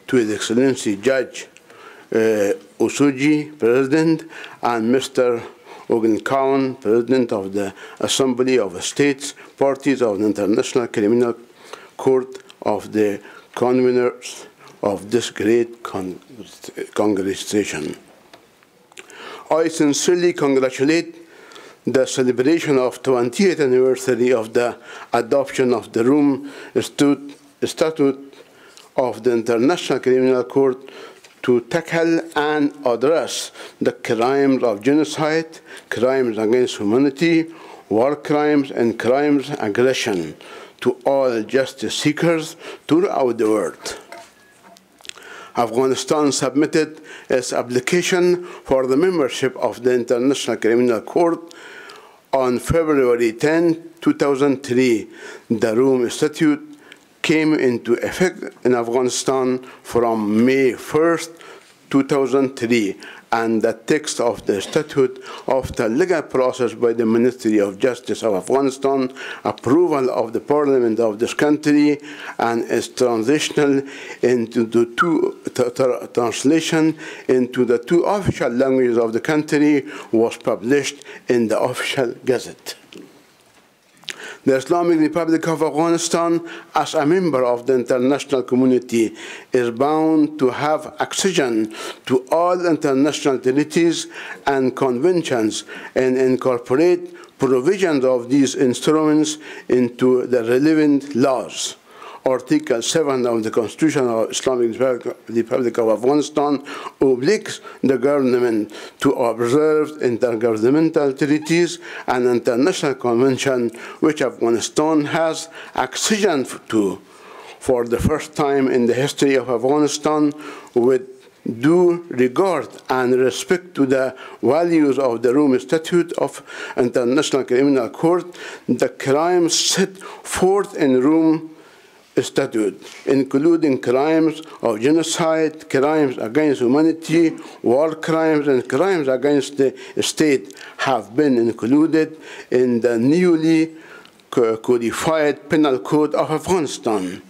To His Excellency Judge Usuji, President, and Mr. Khan, President of the Assembly of States Parties of the International Criminal Court, of the conveners of this great congregation. I sincerely congratulate the celebration of 20th anniversary of the adoption of the Rome Statute of the International Criminal Court to tackle and address the crimes of genocide, crimes against humanity, war crimes, and crimes of aggression to all justice seekers throughout the world. Afghanistan submitted its application for the membership of the International Criminal Court on February 10, 2003. The Rome Statute came into effect in Afghanistan from May 1st, 2003, and the text of the statute of the legal process by the Ministry of Justice of Afghanistan, approval of the parliament of this country, and its transitional into the translation into the two official languages of the country was published in the official gazette. The Islamic Republic of Afghanistan, as a member of the international community, is bound to have accession to all international treaties and conventions and incorporate provisions of these instruments into the relevant laws. Article 7 of the Constitution of Islamic Republic of Afghanistan obliges the government to observe intergovernmental treaties and international conventions which Afghanistan has accession to for the first time in the history of Afghanistan, with due regard and respect to the values of the Rome Statute of International Criminal Court. The crimes set forth in Rome Statute, including crimes of genocide, crimes against humanity, war crimes, and crimes against the state, have been included in the newly codified Penal Code of Afghanistan.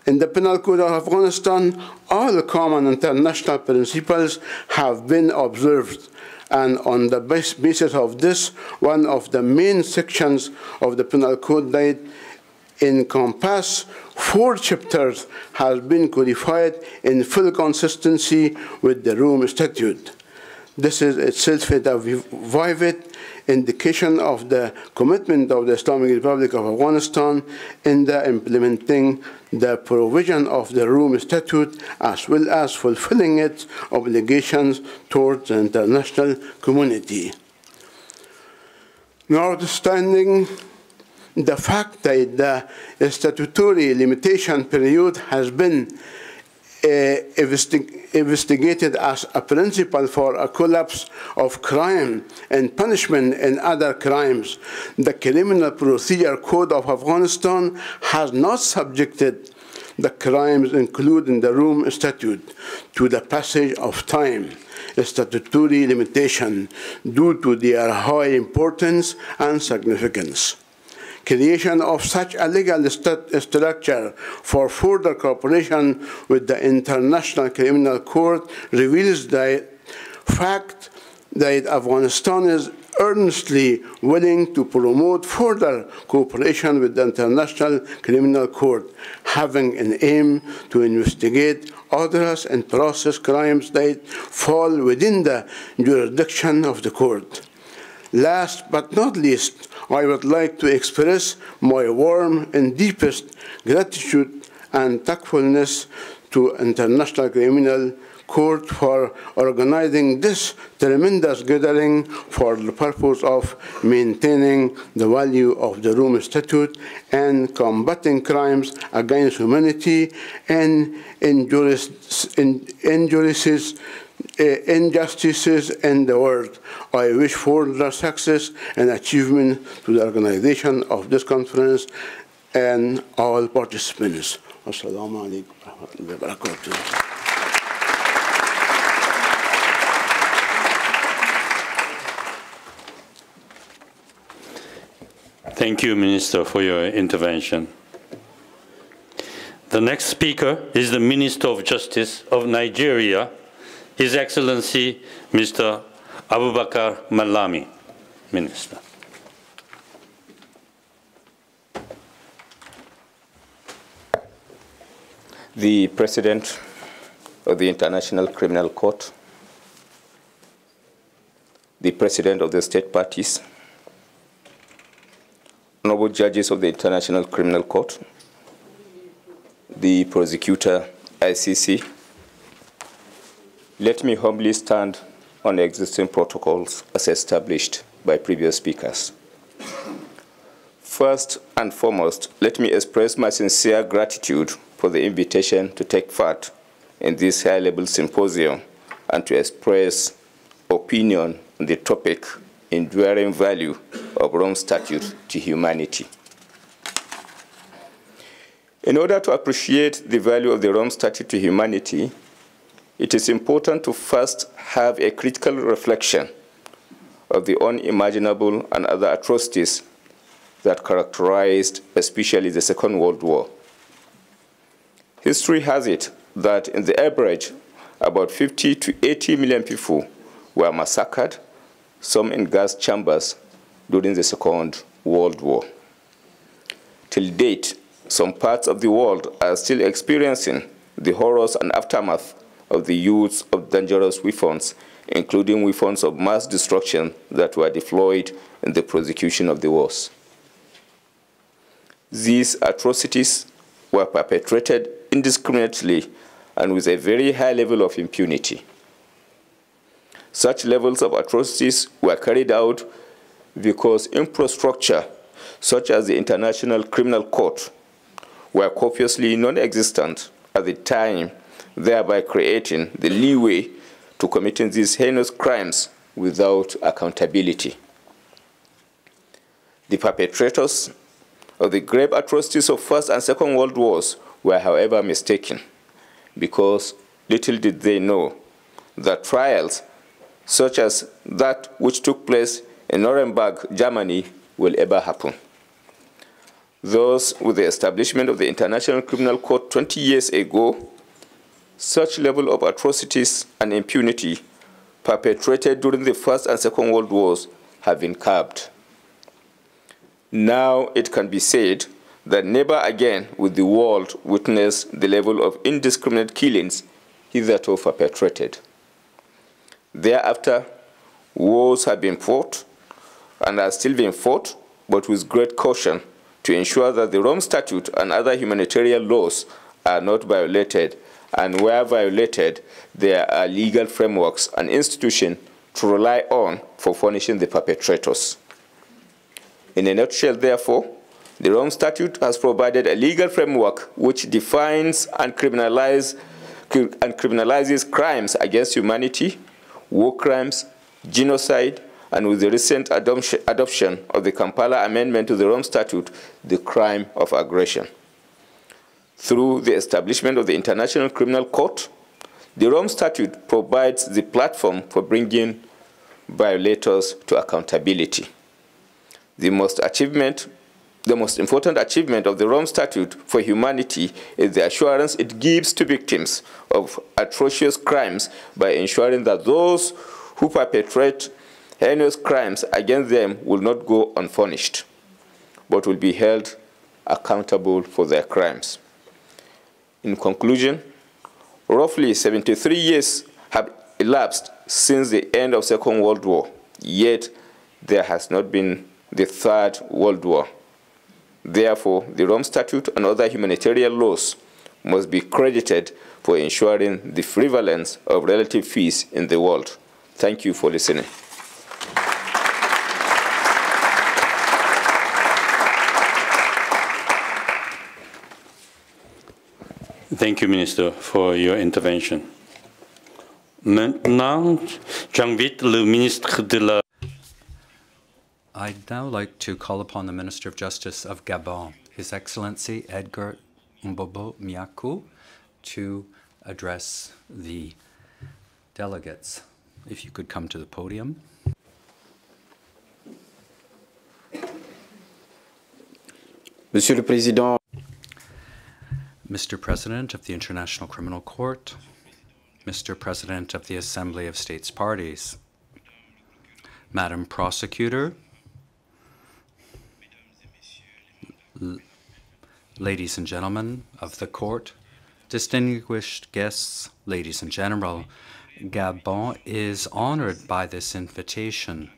In the Penal Code of Afghanistan, all common international principles have been observed, and on the basis of this, one of the main sections of the Penal Code that encompass 4 chapters has been codified in full consistency with the Rome Statute. This is itself a vivid indication of the commitment of the Islamic Republic of Afghanistan in the implementing the provision of the Rome Statute, as well as fulfilling its obligations towards the international community. Notwithstanding the fact that the statutory limitation period has been investigated as a principle for a collapse of crime and punishment in other crimes, the Criminal Procedure Code of Afghanistan has not subjected the crimes included in the Rome Statute to the passage of time, a statutory limitation, due to their high importance and significance. Creation of such a legal structure for further cooperation with the International Criminal Court reveals the fact that Afghanistan is earnestly willing to promote further cooperation with the International Criminal Court, having an aim to investigate, address, and process crimes that fall within the jurisdiction of the court. Last but not least, I would like to express my warm and deepest gratitude and thankfulness to International Criminal Court for organizing this tremendous gathering for the purpose of maintaining the value of the Rome Statute and combating crimes against humanity and injustices in the world. I wish further success and achievement to the organization of this conference and all participants. Assalamu alaikum wa rahmatullahi wa barakatuh. Thank you, Minister, for your intervention. The next speaker is the Minister of Justice of Nigeria, His Excellency, Mr. Abubakar Malami, Minister. The President of the International Criminal Court, the President of the State Parties, Honorable Judges of the International Criminal Court, the Prosecutor, ICC, let me humbly stand on the existing protocols as established by previous speakers. First and foremost, let me express my sincere gratitude for the invitation to take part in this high-level symposium and to express opinion on the topic, enduring value of Rome Statute to humanity. In order to appreciate the value of the Rome Statute to humanity, it is important to first have a critical reflection of the unimaginable and other atrocities that characterized especially the Second World War. History has it that in the average, about 50 to 80 million people were massacred, some in gas chambers, during the Second World War. Till date, some parts of the world are still experiencing the horrors and aftermath of the use of dangerous weapons, including weapons of mass destruction that were deployed in the prosecution of the wars. These atrocities were perpetrated indiscriminately and with a very high level of impunity. Such levels of atrocities were carried out because infrastructure, such as the International Criminal Court, were copiously non-existent at the time, thereby creating the leeway to committing these heinous crimes without accountability. The perpetrators of the grave atrocities of First and Second World Wars were, however, mistaken, because little did they know that trials such as that which took place in Nuremberg, Germany, will ever happen. Thus, with the establishment of the International Criminal Court 20 years ago, such level of atrocities and impunity perpetrated during the First and Second World Wars have been curbed. Now it can be said that never again will the world witness the level of indiscriminate killings hitherto perpetrated. Thereafter, wars have been fought and are still being fought, but with great caution, to ensure that the Rome Statute and other humanitarian laws are not violated, and where violated, there are legal frameworks and institutions to rely on for punishing the perpetrators. In a nutshell, therefore, the Rome Statute has provided a legal framework which defines and criminalizes crimes against humanity, war crimes, genocide, and with the recent adoption of the Kampala Amendment to the Rome Statute, the crime of aggression. Through the establishment of the International Criminal Court, the Rome Statute provides the platform for bringing violators to accountability. The most important achievement of the Rome Statute for humanity is the assurance it gives to victims of atrocious crimes by ensuring that those who perpetrate heinous crimes against them will not go unpunished, but will be held accountable for their crimes. In conclusion, roughly 73 years have elapsed since the end of the Second World War, yet there has not been the Third World War. Therefore, the Rome Statute and other humanitarian laws must be credited for ensuring the prevalence of relative peace in the world. Thank you for listening. Thank you, Minister, for your intervention. Maintenant, j'invite le ministre de la... I'd now like to call upon the Minister of Justice of Gabon, His Excellency Edgar Mbobo Miakou, to address the delegates. If you could come to the podium. Monsieur le Président, Mr. President of the International Criminal Court, Mr. President of the Assembly of States Parties, Madam Prosecutor, ladies and gentlemen of the court, distinguished guests, ladies and gentlemen, Gabon is honored by this invitation,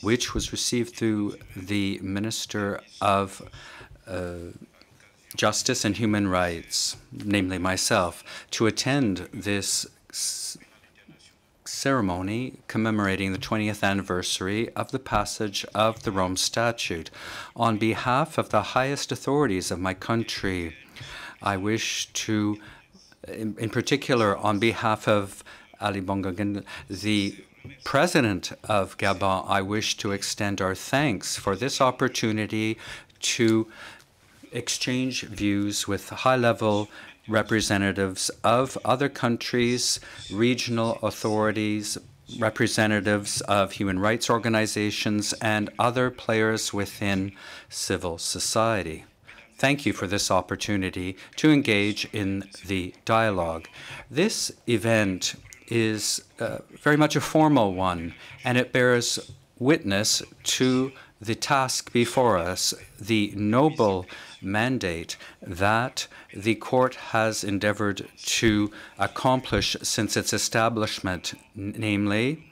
which was received through the Minister of Justice and Human Rights, namely myself, to attend this ceremony commemorating the 20th anniversary of the passage of the Rome Statute. On behalf of the highest authorities of my country, I wish to, in particular, on behalf of Ali Bongo, the President of Gabon, I wish to extend our thanks for this opportunity to exchange views with high-level representatives of other countries, regional authorities, representatives of human rights organizations, and other players within civil society. Thank you for this opportunity to engage in the dialogue. This event is very much a formal one, and it bears witness to the task before us, the noble mandate that the court has endeavored to accomplish since its establishment, namely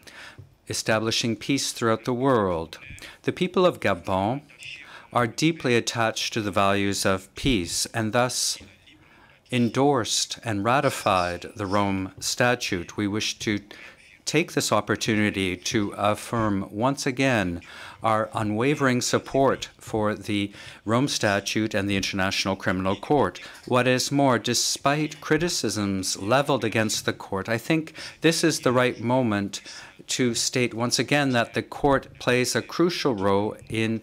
establishing peace throughout the world. The people of Gabon are deeply attached to the values of peace and thus endorsed and ratified the Rome Statute. We wish to take this opportunity to affirm once again our unwavering support for the Rome Statute and the International Criminal Court. What is more, despite criticisms leveled against the court, I think this is the right moment to state once again that the court plays a crucial role in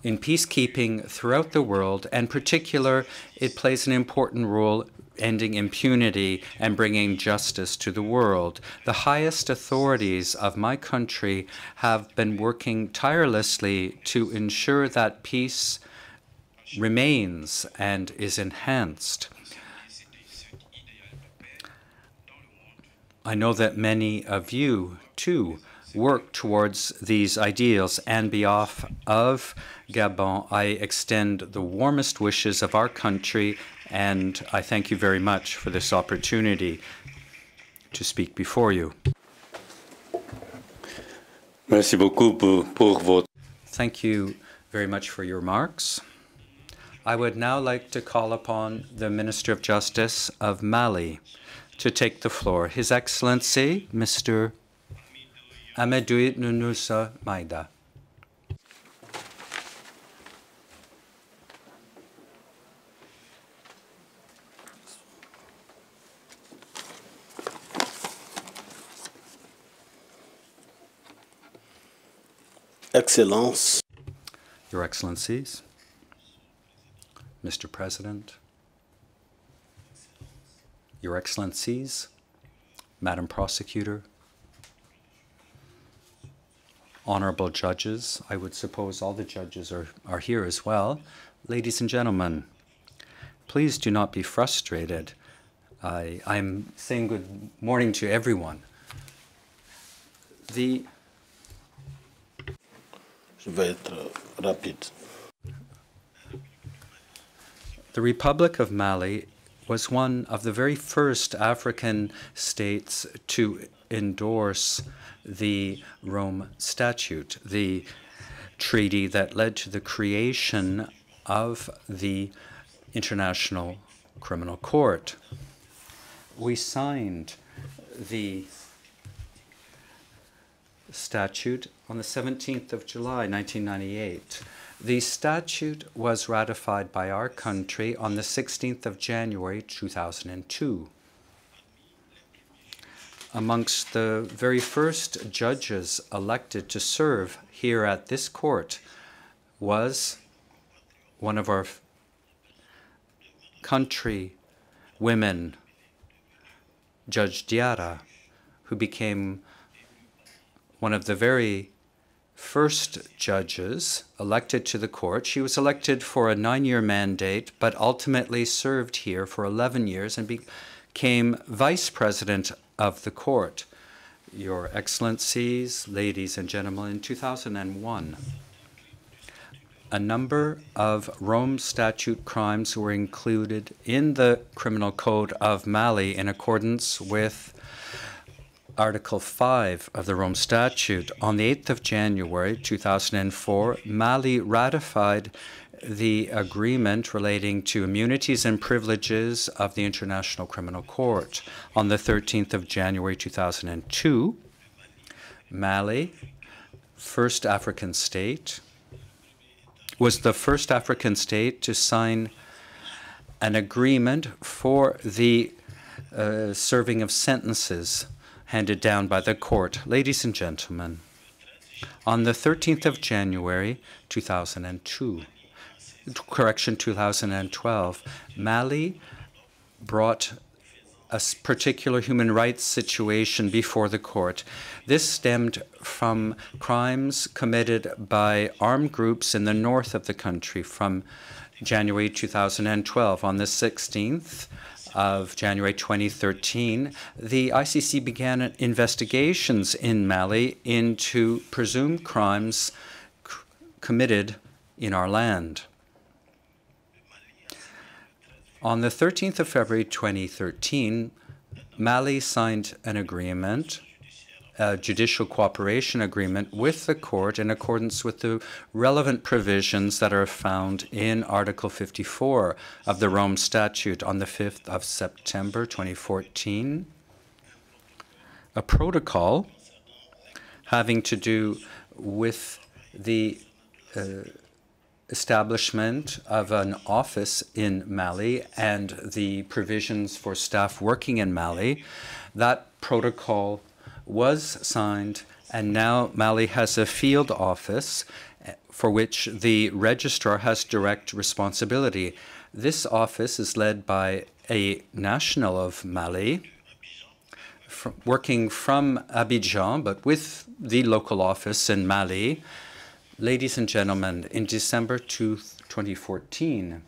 peacekeeping throughout the world, and in particular, it plays an important role ending impunity and bringing justice to the world. The highest authorities of my country have been working tirelessly to ensure that peace remains and is enhanced. I know that many of you, too, work towards these ideals, and on behalf of Gabon, I extend the warmest wishes of our country, and I thank you very much for this opportunity to speak before you. Merci beaucoup pour votre. Thank you very much for your remarks. I would now like to call upon the Minister of Justice of Mali to take the floor. His Excellency, Mr. Amadou Nunusa Maida. Excellence. Your Excellencies, Mr. President, Your Excellencies, Madam Prosecutor, honorable judges, I would suppose all the judges are here as well. Ladies and gentlemen, please do not be frustrated. I'm saying good morning to everyone. The Republic of Mali was one of the very first African states to endorse the Rome Statute, the treaty that led to the creation of the International Criminal Court. We signed the statute on the 17th of July, 1998. The statute was ratified by our country on the 16th of January, 2002. Amongst the very first judges elected to serve here at this court was one of our country women, Judge Diarra, who became one of the very first judges elected to the court. She was elected for a 9-year mandate, but ultimately served here for 11 years and became vice president of the court. Your Excellencies, ladies and gentlemen, in 2001, a number of Rome Statute crimes were included in the Criminal Code of Mali in accordance with Article 5 of the Rome Statute. On the 8th of January 2004, Mali ratified the agreement relating to immunities and privileges of the International Criminal Court. On the 13th of January 2002, Mali, first African state, was the first African state to sign an agreement for the serving of sentences handed down by the court. Ladies and gentlemen, on the 13th of January 2002, 2012, Mali brought a particular human rights situation before the court. This stemmed from crimes committed by armed groups in the north of the country from January 2012. On the 16th of January 2013, the ICC began investigations in Mali into presumed crimes committed in our land. On the 13th of February 2013, Mali signed an agreement, a judicial cooperation agreement with the court in accordance with the relevant provisions that are found in Article 54 of the Rome Statute. On the 5th of September 2014, a protocol having to do with the establishment of an office in Mali and the provisions for staff working in Mali. That protocol was signed, and now Mali has a field office for which the Registrar has direct responsibility. This office is led by a national of Mali, working from Abidjan, but with the local office in Mali. Ladies and gentlemen, in December 2014,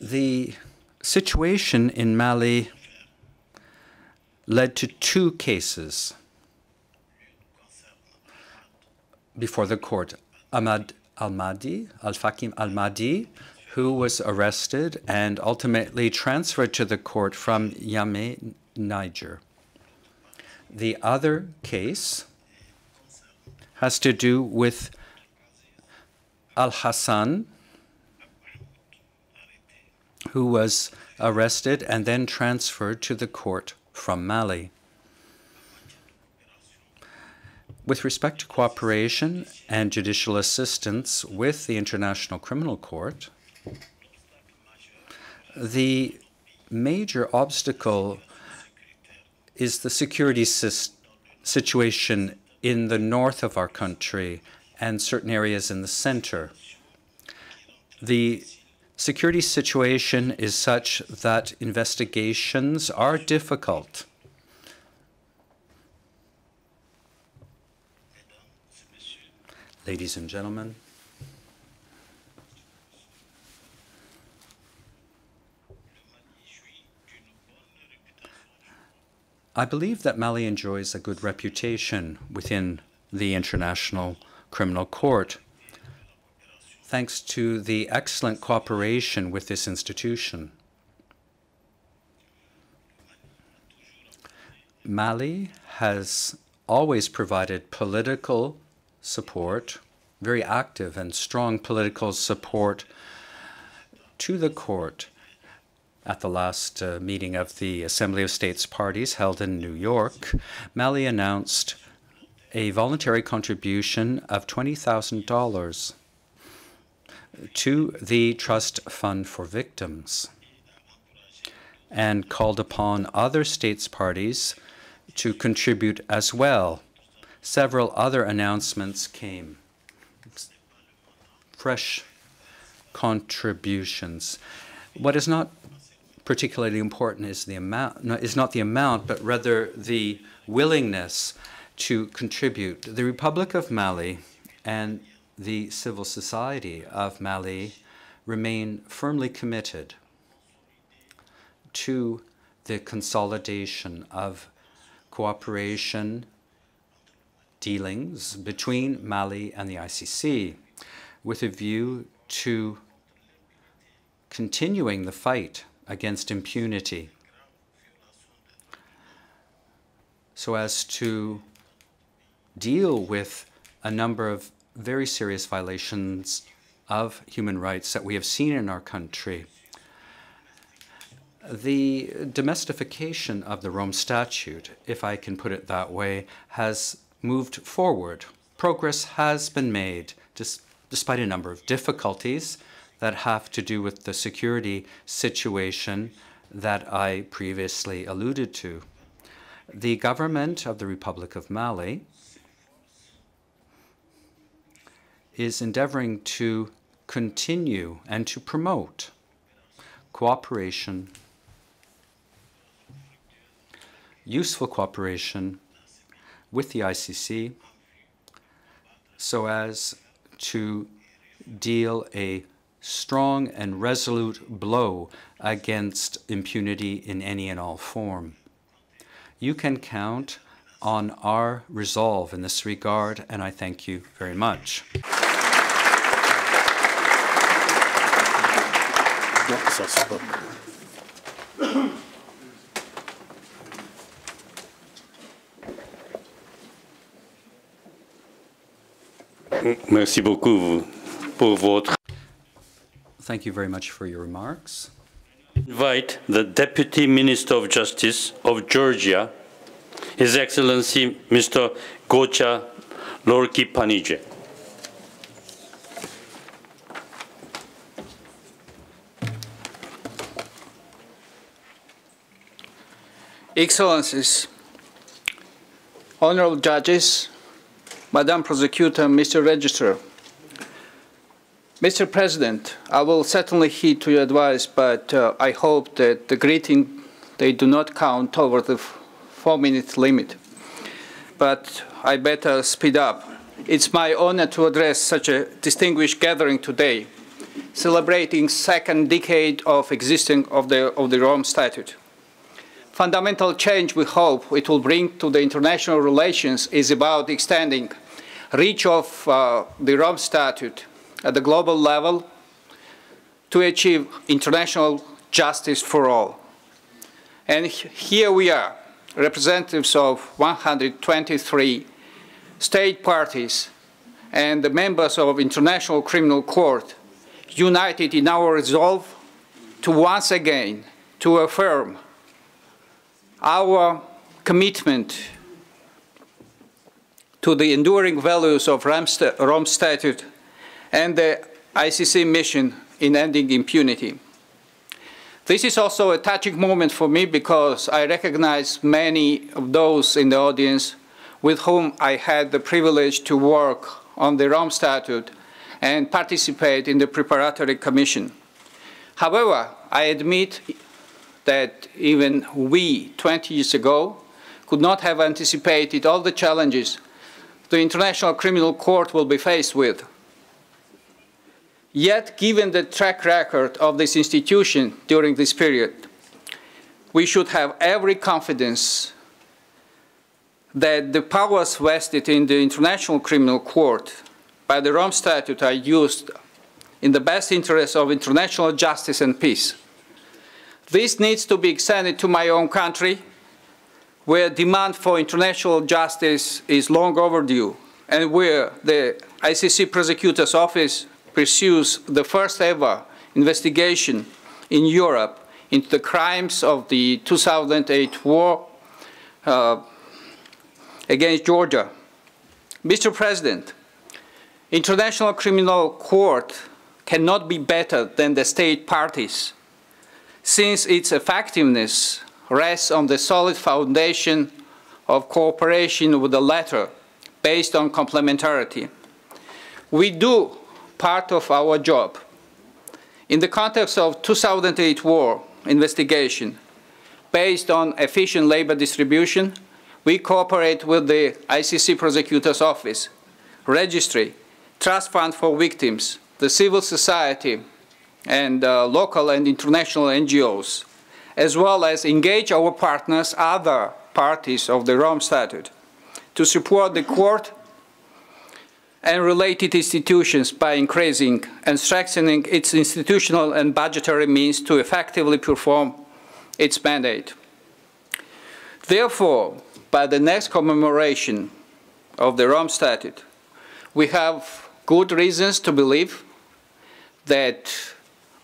the situation in Mali led to two cases before the court. Al-Fakim Al-Mahdi, who was arrested and ultimately transferred to the court from Niamey, Niger. The other case has to do with Al-Hassan, who was arrested and then transferred to the court from Mali. With respect to cooperation and judicial assistance with the International Criminal Court, the major obstacle is the security situation in the north of our country and certain areas in the center. The security situation is such that investigations are difficult. Ladies and gentlemen, I believe that Mali enjoys a good reputation within the International Criminal Court, thanks to the excellent cooperation with this institution. Mali has always provided political support, very active and strong political support to the court. At the last meeting of the Assembly of States Parties held in New York, Mali announced a voluntary contribution of $20,000 to the Trust Fund for Victims and called upon other states parties to contribute as well. Several other announcements came. Fresh contributions. What is not particularly important is the amount, is not the amount, but rather the willingness to contribute. The Republic of Mali and the civil society of Mali remain firmly committed to the consolidation of cooperation dealings between Mali and the ICC with a view to continuing the fight against impunity so as to deal with a number of very serious violations of human rights that we have seen in our country. The domestication of the Rome Statute, if I can put it that way, has moved forward. Progress has been made despite a number of difficulties that have to do with the security situation that I previously alluded to. The government of the Republic of Mali is endeavoring to continue and to promote cooperation, useful cooperation with the ICC so as to deal a strong and resolute blow against impunity in any and all form. You can count on our resolve in this regard, and I thank you very much. Merci beaucoup pour votre. Thank you very much for your remarks. Invite the Deputy Minister of Justice of Georgia, His Excellency Mr. Gocha Lorki Panije. Excellencies, honorable judges, Madam Prosecutor, Mr. Registrar. Mr. President, I will certainly heed to your advice, but I hope that the greeting, they do not count over the 4-minute limit. But I better speed up. It's my honor to address such a distinguished gathering today, celebrating second decade of existence of the Rome Statute. Fundamental change we hope it will bring to the international relations is about extending reach of the Rome Statute at the global level to achieve international justice for all. And here we are, representatives of 123 state parties and the members of International Criminal Court, united in our resolve to once again to affirm our commitment to the enduring values of Rome Statute and the ICC mission in ending impunity. This is also a touching moment for me because I recognize many of those in the audience with whom I had the privilege to work on the Rome Statute and participate in the preparatory commission. However, I admit that even we, 20 years ago, could not have anticipated all the challenges the International Criminal Court will be faced with. Yet, given the track record of this institution during this period, we should have every confidence that the powers vested in the International Criminal Court by the Rome Statute are used in the best interest of international justice and peace. This needs to be extended to my own country, where demand for international justice is long overdue, and where the ICC Prosecutor's Office pursues the first ever investigation in Europe into the crimes of the 2008 war against Georgia. Mr. President, International Criminal Court cannot be better than the state parties, since its effectiveness rests on the solid foundation of cooperation with the latter based on complementarity. We do part of our job. In the context of 2008 war investigation, based on efficient labor distribution, we cooperate with the ICC Prosecutor's Office, Registry, Trust Fund for Victims, the civil society, and local and international NGOs, as well as engage our partners, other parties of the Rome Statute, to support the court and related institutions by increasing and strengthening its institutional and budgetary means to effectively perform its mandate. Therefore, by the next commemoration of the Rome Statute, we have good reasons to believe that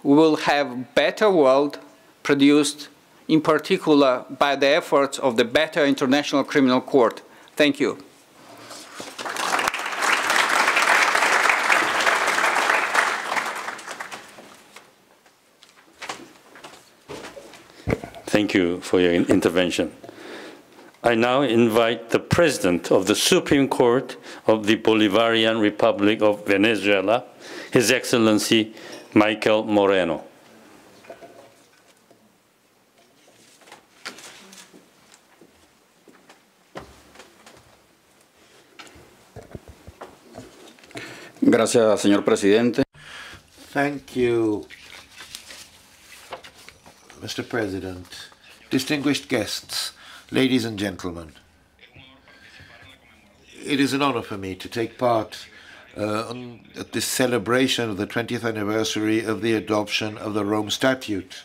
we will have a better world produced in particular by the efforts of the better International Criminal Court. Thank you. Thank you for your intervention. I now invite the President of the Supreme Court of the Bolivarian Republic of Venezuela, His Excellency Michael Moreno. Gracias, señor presidente. Thank you, Mr. President. Distinguished guests, ladies and gentlemen. It is an honor for me to take part at this celebration of the 20th anniversary of the adoption of the Rome Statute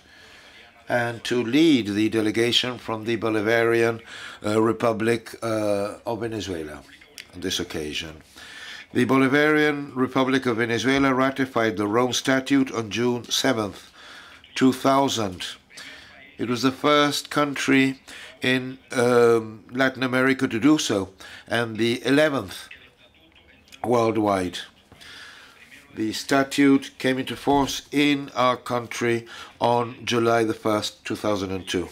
and to lead the delegation from the Bolivarian Republic of Venezuela on this occasion. The Bolivarian Republic of Venezuela ratified the Rome Statute on June 7th, 2000. It was the first country in Latin America to do so, and the 11th worldwide. The statute came into force in our country on July the 1st, 2002.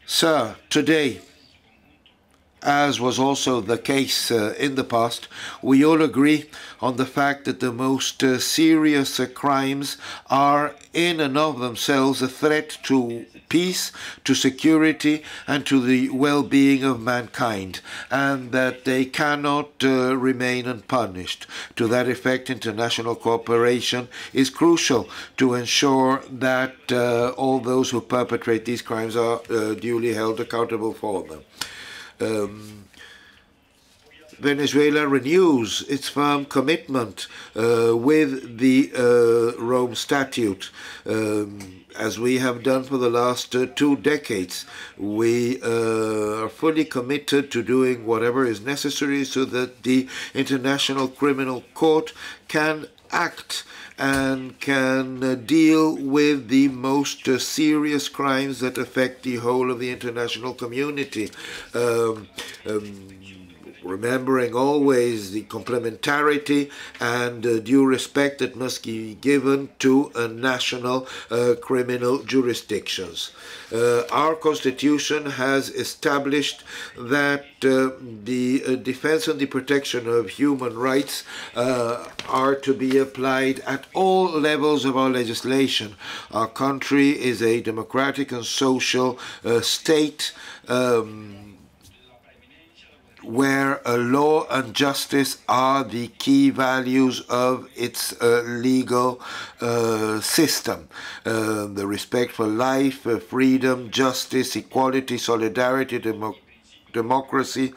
Sir, today, as was also the case in the past, we all agree on the fact that the most serious crimes are in and of themselves a threat to peace, to security, and to the well-being of mankind, and that they cannot remain unpunished. To that effect, international cooperation is crucial to ensure that all those who perpetrate these crimes are duly held accountable for them. Venezuela renews its firm commitment with the Rome Statute, as we have done for the last 2 decades. We are fully committed to doing whatever is necessary so that the International Criminal Court can act and can deal with the most serious crimes that affect the whole of the international community. Remembering always the complementarity and due respect that must be given to national criminal jurisdictions. Our Constitution has established that the defense and the protection of human rights are to be applied at all levels of our legislation. Our country is a democratic and social state where law and justice are the key values of its legal system. The respect for life, freedom, justice, equality, solidarity, democracy,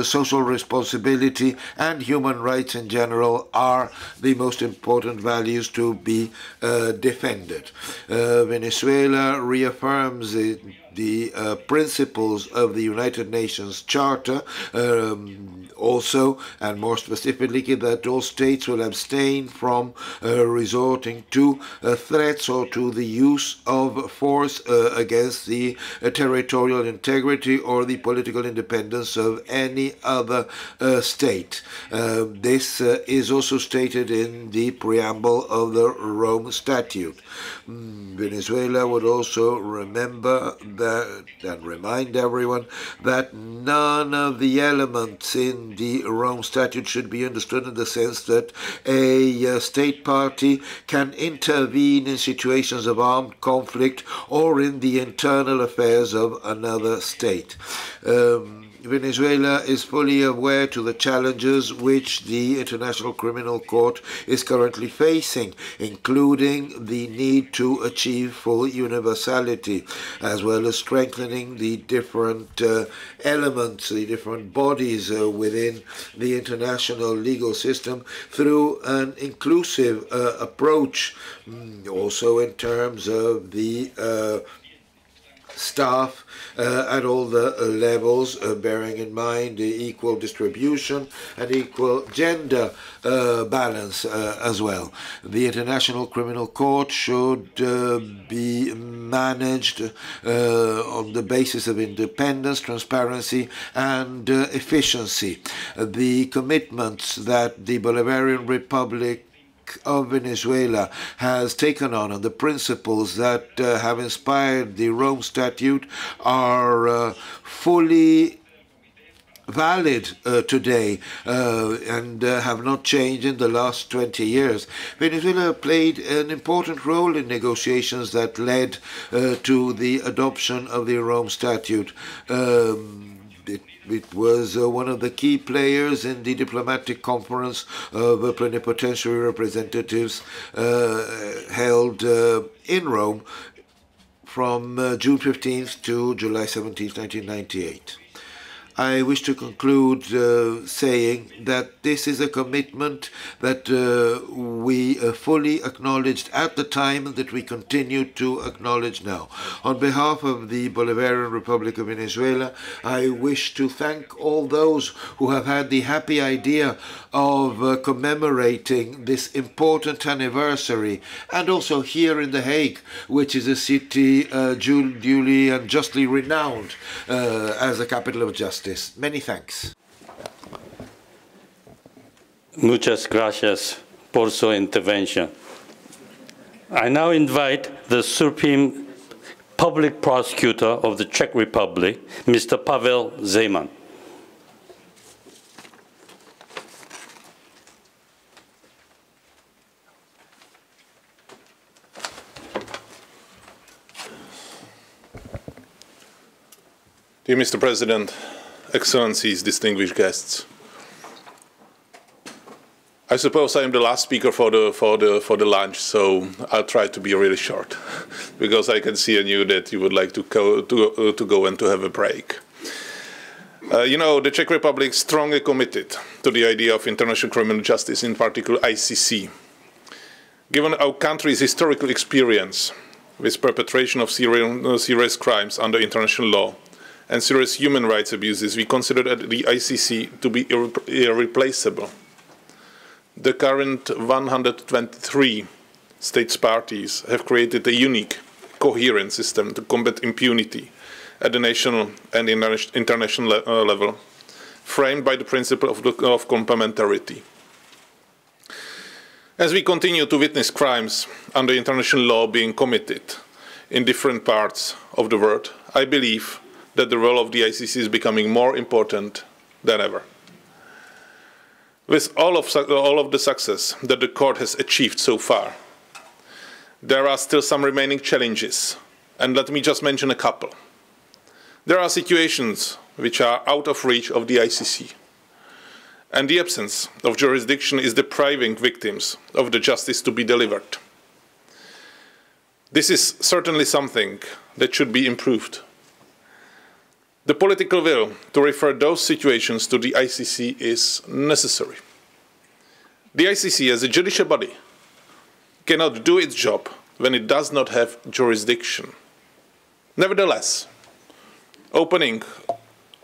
social responsibility, and human rights in general are the most important values to be defended. Venezuela reaffirms the principles of the United Nations Charter, also, and more specifically, that all states will abstain from resorting to threats or to the use of force against the territorial integrity or the political independence of any other state. This is also stated in the preamble of the Rome Statute. Venezuela would also remember that and remind everyone that none of the elements in the Rome Statute should be understood in the sense that a state party can intervene in situations of armed conflict or in the internal affairs of another state. Venezuela is fully aware to the challenges which the International Criminal Court is currently facing, including the need to achieve full universality, as well as strengthening the different elements, the different bodies within the international legal system through an inclusive approach, also in terms of the staff at all the levels, bearing in mind the equal distribution and equal gender balance as well. The International Criminal Court should be managed on the basis of independence, transparency, and efficiency. The commitments that the Bolivarian Republic Republic of Venezuela has taken on and the principles that have inspired the Rome Statute are fully valid today and have not changed in the last 20 years. Venezuela played an important role in negotiations that led to the adoption of the Rome Statute. It was one of the key players in the diplomatic conference of plenipotentiary representatives held in Rome from June 15th to July 17th, 1998. I wish to conclude saying that this is a commitment that we fully acknowledged at the time and that we continue to acknowledge now. On behalf of the Bolivarian Republic of Venezuela, I wish to thank all those who have had the happy idea of commemorating this important anniversary, and also here in The Hague, which is a city duly and justly renowned as a capital of justice. Many thanks. Muchas gracias por su intervention. I now invite the Supreme Public Prosecutor of the Czech Republic, Mr. Pavel Zeman. Dear Mr. President, Excellencies, distinguished guests, I suppose I am the last speaker for the lunch, so I'll try to be really short, because I can see in you that you would like to go and to have a break. You know, the Czech Republic is strongly committed to the idea of international criminal justice, in particular ICC. Given our country's historical experience with perpetration of serious crimes under international law and serious human rights abuses, we consider the ICC to be irreplaceable. The current 123 states parties have created a unique, coherent system to combat impunity at the national and international level, framed by the principle of complementarity. As we continue to witness crimes under international law being committed in different parts of the world, I believe that the role of the ICC is becoming more important than ever. With all of the success that the court has achieved so far, there are still some remaining challenges, and let me just mention a couple. There are situations which are out of reach of the ICC, and the absence of jurisdiction is depriving victims of the justice to be delivered. This is certainly something that should be improved. The political will to refer those situations to the ICC is necessary. The ICC, as a judicial body, cannot do its job when it does not have jurisdiction. Nevertheless, opening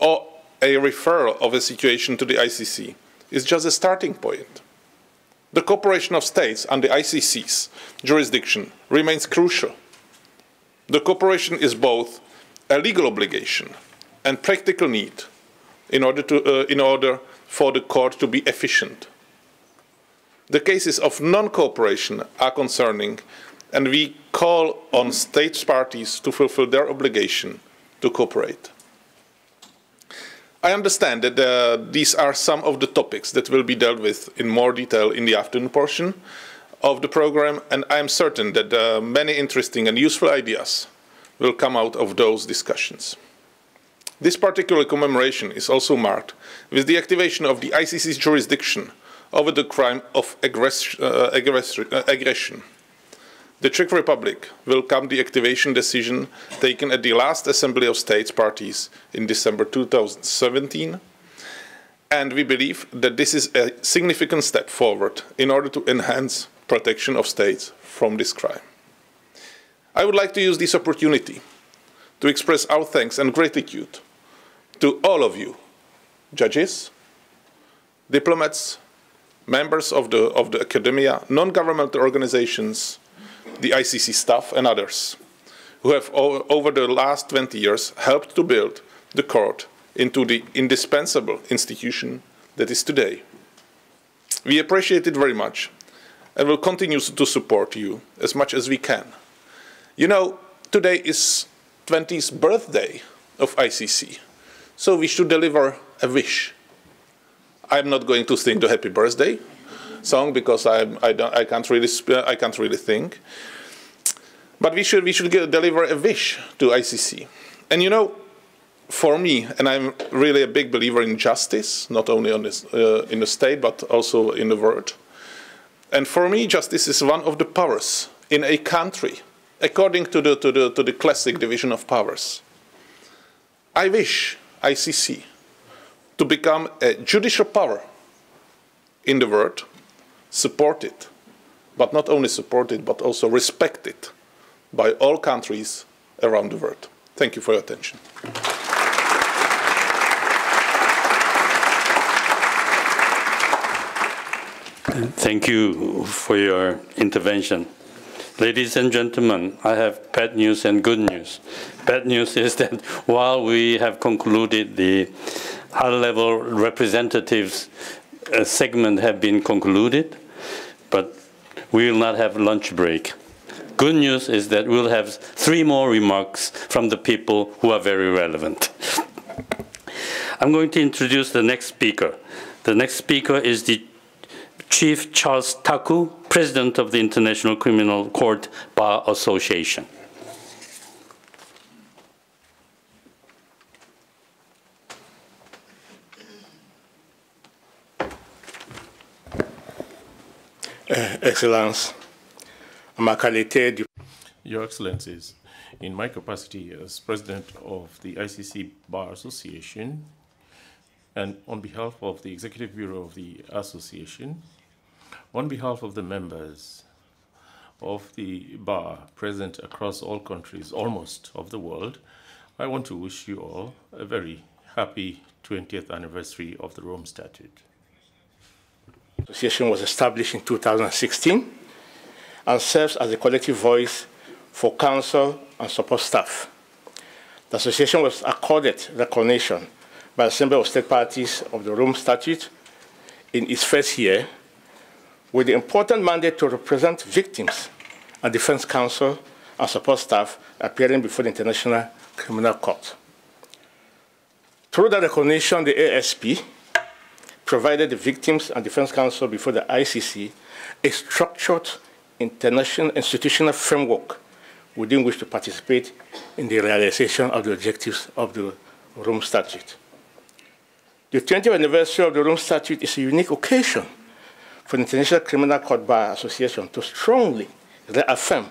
a referral of a situation to the ICC is just a starting point. The cooperation of states under ICC's jurisdiction remains crucial. The cooperation is both a legal obligation and practical need in order for the court to be efficient. The cases of non-cooperation are concerning, and we call on state parties to fulfill their obligation to cooperate. I understand that these are some of the topics that will be dealt with in more detail in the afternoon portion of the program, and I am certain that many interesting and useful ideas will come out of those discussions. This particular commemoration is also marked with the activation of the ICC's jurisdiction over the crime of aggression. The Czech Republic welcomed the activation decision taken at the last Assembly of States Parties in December 2017, and we believe that this is a significant step forward in order to enhance protection of states from this crime. I would like to use this opportunity to express our thanks and gratitude to all of you, judges, diplomats, members of the academia, non-governmental organizations, the ICC staff and others, who have over the last 20 years helped to build the court into the indispensable institution that is today. We appreciate it very much, and will continue to support you as much as we can. You know, today is 20th birthday of ICC, so we should deliver a wish. I'm not going to sing the happy birthday song because I can't really think. But we should deliver a wish to ICC. And you know, for me, and I'm really a big believer in justice, not only on this, in the state, but also in the world. And for me, justice is one of the powers in a country, according to the classic division of powers. I wish ICC to become a judicial power in the world, supported, but not only supported, but also respected by all countries around the world. Thank you for your attention. Thank you for your intervention. Ladies and gentlemen, I have bad news and good news. Bad news is that while we have concluded the high-level representatives segment have been concluded, but we will not have lunch break. Good news is that we'll have 3 more remarks from the people who are very relevant. I'm going to introduce the next speaker. The next speaker is the Chief Charles Taku, President of the International Criminal Court Bar Association. Excellence, Your Excellencies, in my capacity as President of the ICC Bar Association, and on behalf of the Executive Bureau of the Association, on behalf of the members of the bar present across all countries, almost of the world, I want to wish you all a very happy 20th anniversary of the Rome Statute. The association was established in 2016 and serves as a collective voice for counsel and support staff. The association was accorded recognition by the Assembly of State Parties of the Rome Statute in its first year, with the important mandate to represent victims and defense counsel and support staff appearing before the International Criminal Court. Through that recognition, the ASP provided the victims and defense counsel before the ICC a structured international institutional framework within which to participate in the realization of the objectives of the Rome Statute. The 20th anniversary of the Rome Statute is a unique occasion for the International Criminal Court Bar Association to strongly reaffirm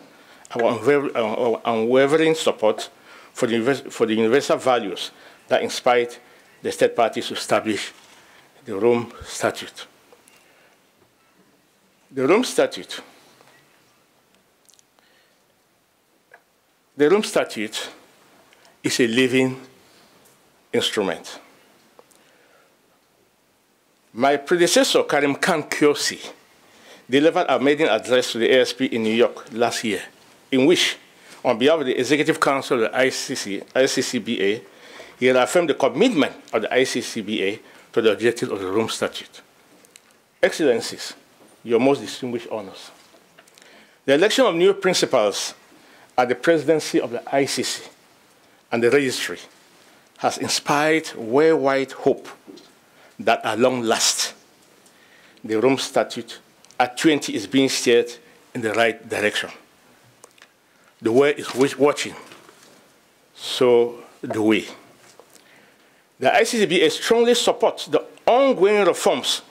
our unwavering support for the universal values that inspired the state parties to establish the Rome Statute. The Rome Statute is a living instrument. My predecessor, Karim Khan Kyosi, delivered a maiden address to the ASP in New York last year, in which, on behalf of the Executive Council of the ICCBA, he reaffirmed the commitment of the ICCBA to the objectives of the Rome Statute. Excellencies, your most distinguished honors. The election of new principals at the presidency of the ICC and the registry has inspired worldwide hope that at long last, the Rome Statute at 20 is being steered in the right direction. The world is watching, so do we. The ICCBA strongly supports the ongoing reforms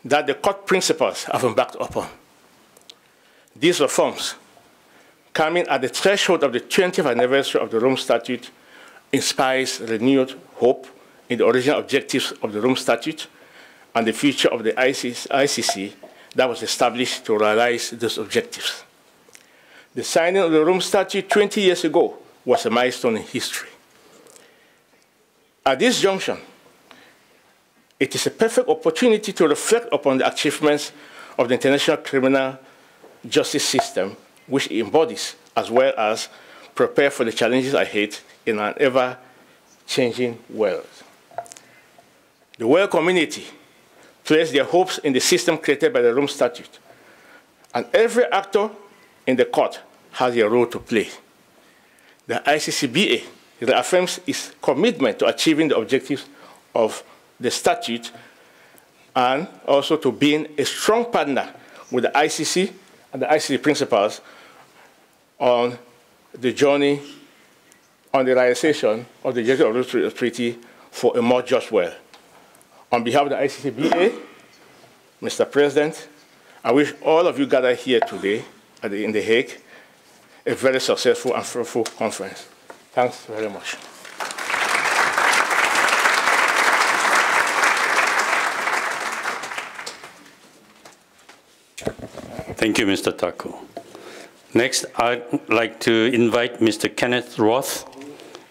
that the court principals have embarked upon. These reforms, coming at the threshold of the 20th anniversary of the Rome Statute, inspires renewed hope in the original objectives of the Rome Statute and the future of the ICC that was established to realize those objectives. The signing of the Rome Statute 20 years ago was a milestone in history. At this junction, it is a perfect opportunity to reflect upon the achievements of the international criminal justice system, which it embodies, as well as prepare for the challenges ahead in an ever-changing world. The world community placed their hopes in the system created by the Rome Statute, And every actor in the court has a role to play. The ICCBA reaffirms its commitment to achieving the objectives of the statute and also to being a strong partner with the ICC and the ICC principals on the journey on the realization of the Executive Order Treaty for a more just world. On behalf of the ICCBA, Mr. President, I wish all of you gathered here today in The Hague a very successful and fruitful conference. Thanks very much. Thank you, Mr. Tako. Next, I'd like to invite Mr. Kenneth Roth,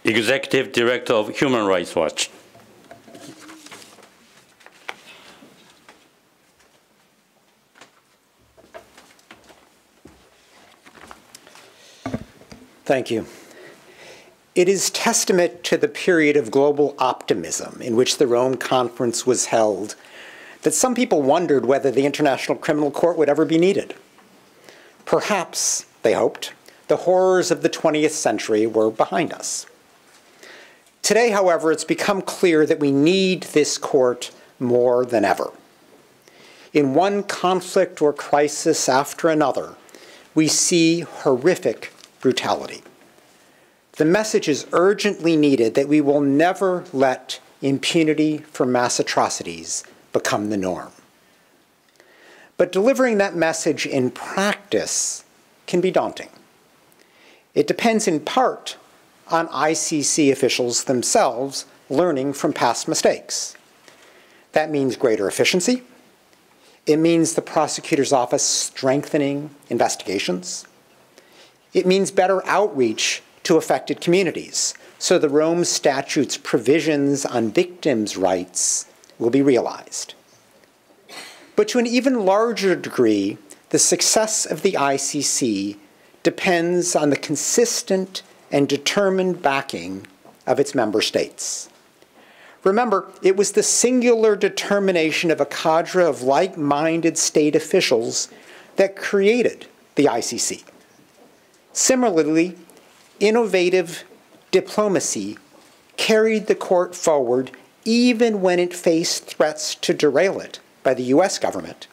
Executive Director of Human Rights Watch. Thank you. It is testament to the period of global optimism in which the Rome Conference was held that some people wondered whether the International Criminal Court would ever be needed. Perhaps, they hoped, the horrors of the 20th century were behind us. Today, however, it's become clear that we need this court more than ever. In one conflict or crisis after another, we see horrific brutality. The message is urgently needed that we will never let impunity for mass atrocities become the norm. But delivering that message in practice can be daunting. It depends in part on ICC officials themselves learning from past mistakes. That means greater efficiency. It means the prosecutor's office strengthening investigations. It means better outreach to affected communities, so the Rome Statute's provisions on victims' rights will be realized. But to an even larger degree, the success of the ICC depends on the consistent and determined backing of its member states. Remember, it was the singular determination of a cadre of like-minded state officials that created the ICC. Similarly, innovative diplomacy carried the court forward even when it faced threats to derail it by the US government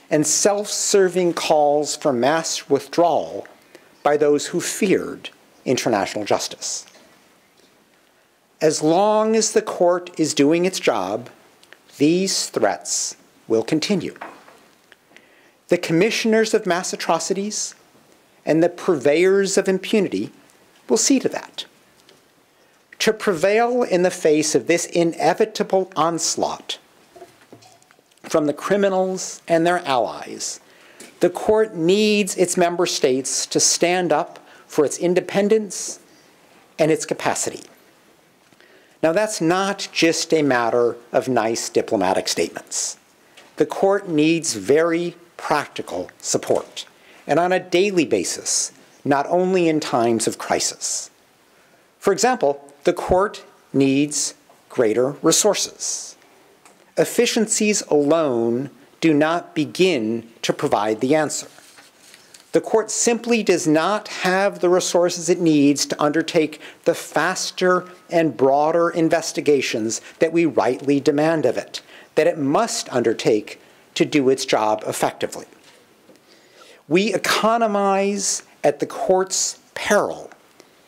and self-serving calls for mass withdrawal by those who feared international justice. As long as the court is doing its job, these threats will continue. The commissioners of mass atrocities and the purveyors of impunity will see to that. To prevail in the face of this inevitable onslaught from the criminals and their allies, the court needs its member states to stand up for its independence and its capacity. Now, that's not just a matter of nice diplomatic statements. The court needs very practical support, and on a daily basis, not only in times of crisis. For example, the court needs greater resources. Efficiencies alone do not begin to provide the answer. The court simply does not have the resources it needs to undertake the faster and broader investigations that we rightly demand of it, that it must undertake to do its job effectively. We economize at the court's peril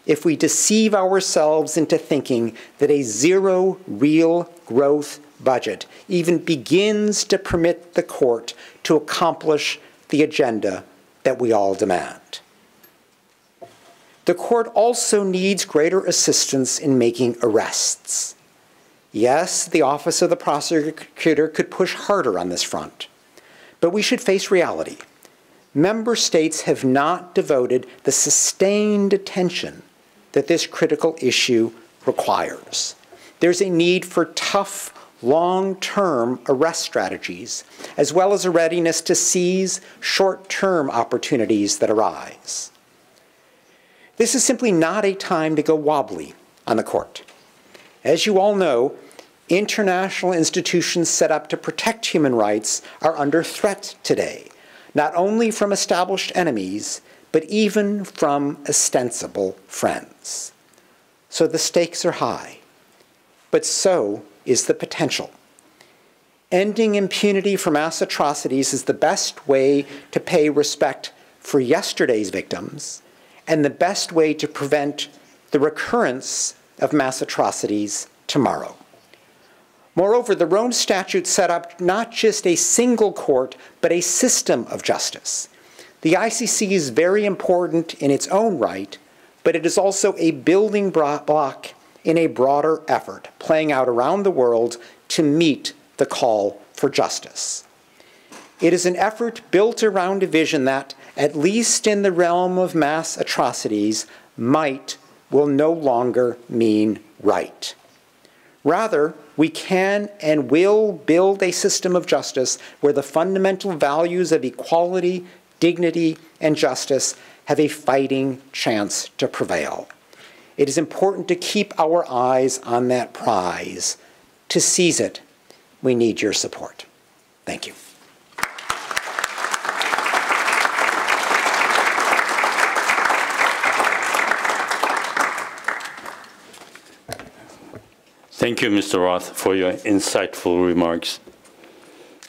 if we deceive ourselves into thinking that a zero real growth budget even begins to permit the court to accomplish the agenda that we all demand. The court also needs greater assistance in making arrests. Yes, the Office of the Prosecutor could push harder on this front, but we should face reality. Member states have not devoted the sustained attention that this critical issue requires. There's a need for tough, long-term arrest strategies, as well as a readiness to seize short-term opportunities that arise. This is simply not a time to go wobbly on the court. As you all know, international institutions set up to protect human rights are under threat today, not only from established enemies, but even from ostensible friends. So the stakes are high, but so is the potential. Ending impunity for mass atrocities is the best way to pay respect for yesterday's victims and the best way to prevent the recurrence of mass atrocities tomorrow. Moreover, the Rome Statute set up not just a single court, but a system of justice. The ICC is very important in its own right, but it is also a building block in a broader effort playing out around the world to meet the call for justice. It is an effort built around a vision that, at least in the realm of mass atrocities, might will no longer mean right. Rather, we can and will build a system of justice where the fundamental values of equality, dignity, and justice have a fighting chance to prevail. It is important to keep our eyes on that prize. To seize it, we need your support. Thank you. Thank you, Mr. Roth, for your insightful remarks.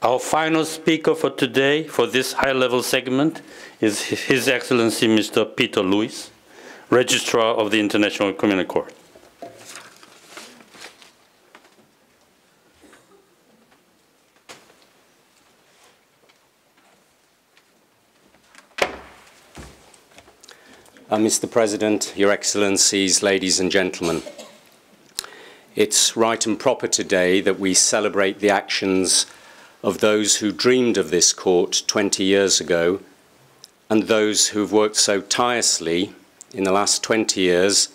Our final speaker for today, for this high-level segment, is His Excellency Mr. Peter Lewis, Registrar of the International Criminal Court. Mr. President, Your Excellencies, ladies and gentlemen, it's right and proper today that we celebrate the actions of those who dreamed of this court 20 years ago and those who've worked so tirelessly in the last 20 years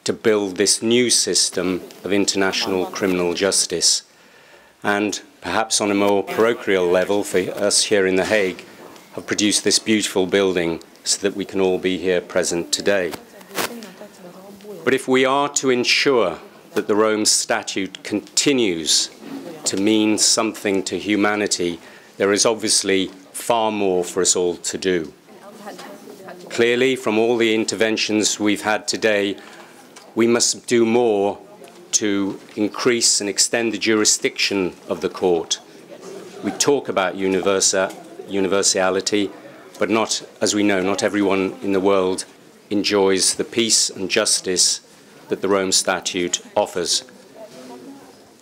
to build this new system of international criminal justice. And perhaps on a more parochial level for us here in The Hague, have produced this beautiful building so that we can all be here present today. But if we are to ensure that the Rome Statute continues to mean something to humanity, there is obviously far more for us all to do. Clearly, from all the interventions we've had today, we must do more to increase and extend the jurisdiction of the court. We talk about universality, but not, as we know, not everyone in the world enjoys the peace and justice that the Rome Statute offers.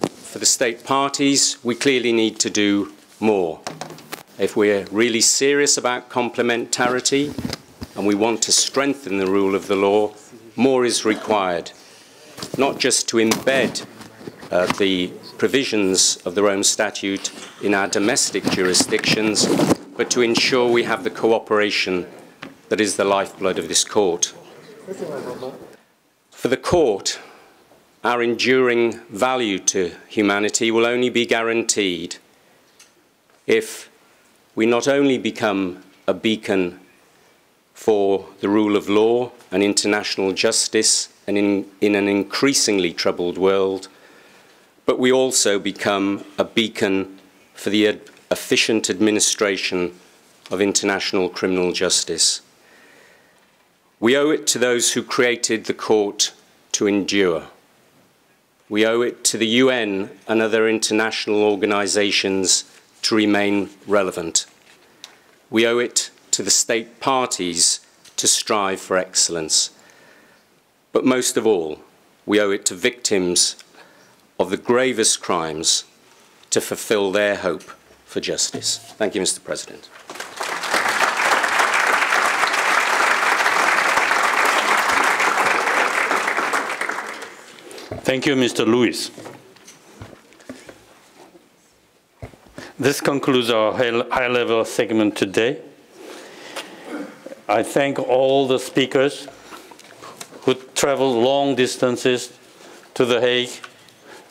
For the state parties, we clearly need to do more. If we're really serious about complementarity and we want to strengthen the rule of the law, more is required, not just to embed the provisions of the Rome Statute in our domestic jurisdictions, but to ensure we have the cooperation that is the lifeblood of this court. For the court, our enduring value to humanity will only be guaranteed if we not only become a beacon for the rule of law and international justice and in an increasingly troubled world, but we also become a beacon for the efficient administration of international criminal justice. We owe it to those who created the court to endure. We owe it to the UN and other international organizations to remain relevant. We owe it to the state parties to strive for excellence. But most of all, we owe it to victims of the gravest crimes to fulfill their hope for justice. Thank you, Mr. President. Thank you, Mr. Lewis. This concludes our high-level segment today. I thank all the speakers who traveled long distances to The Hague,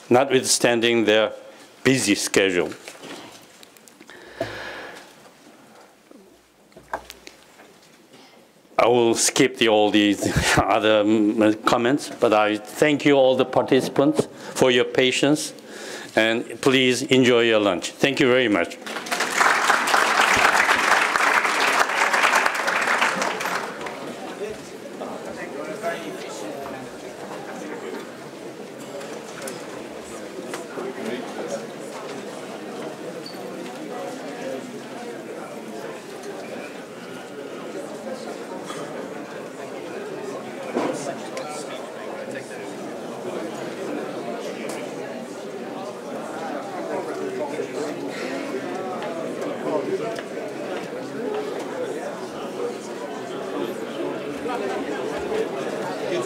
notwithstanding their busy schedule. I will skip all these other comments, but I thank you all the participants for your patience, and please enjoy your lunch. Thank you very much. It's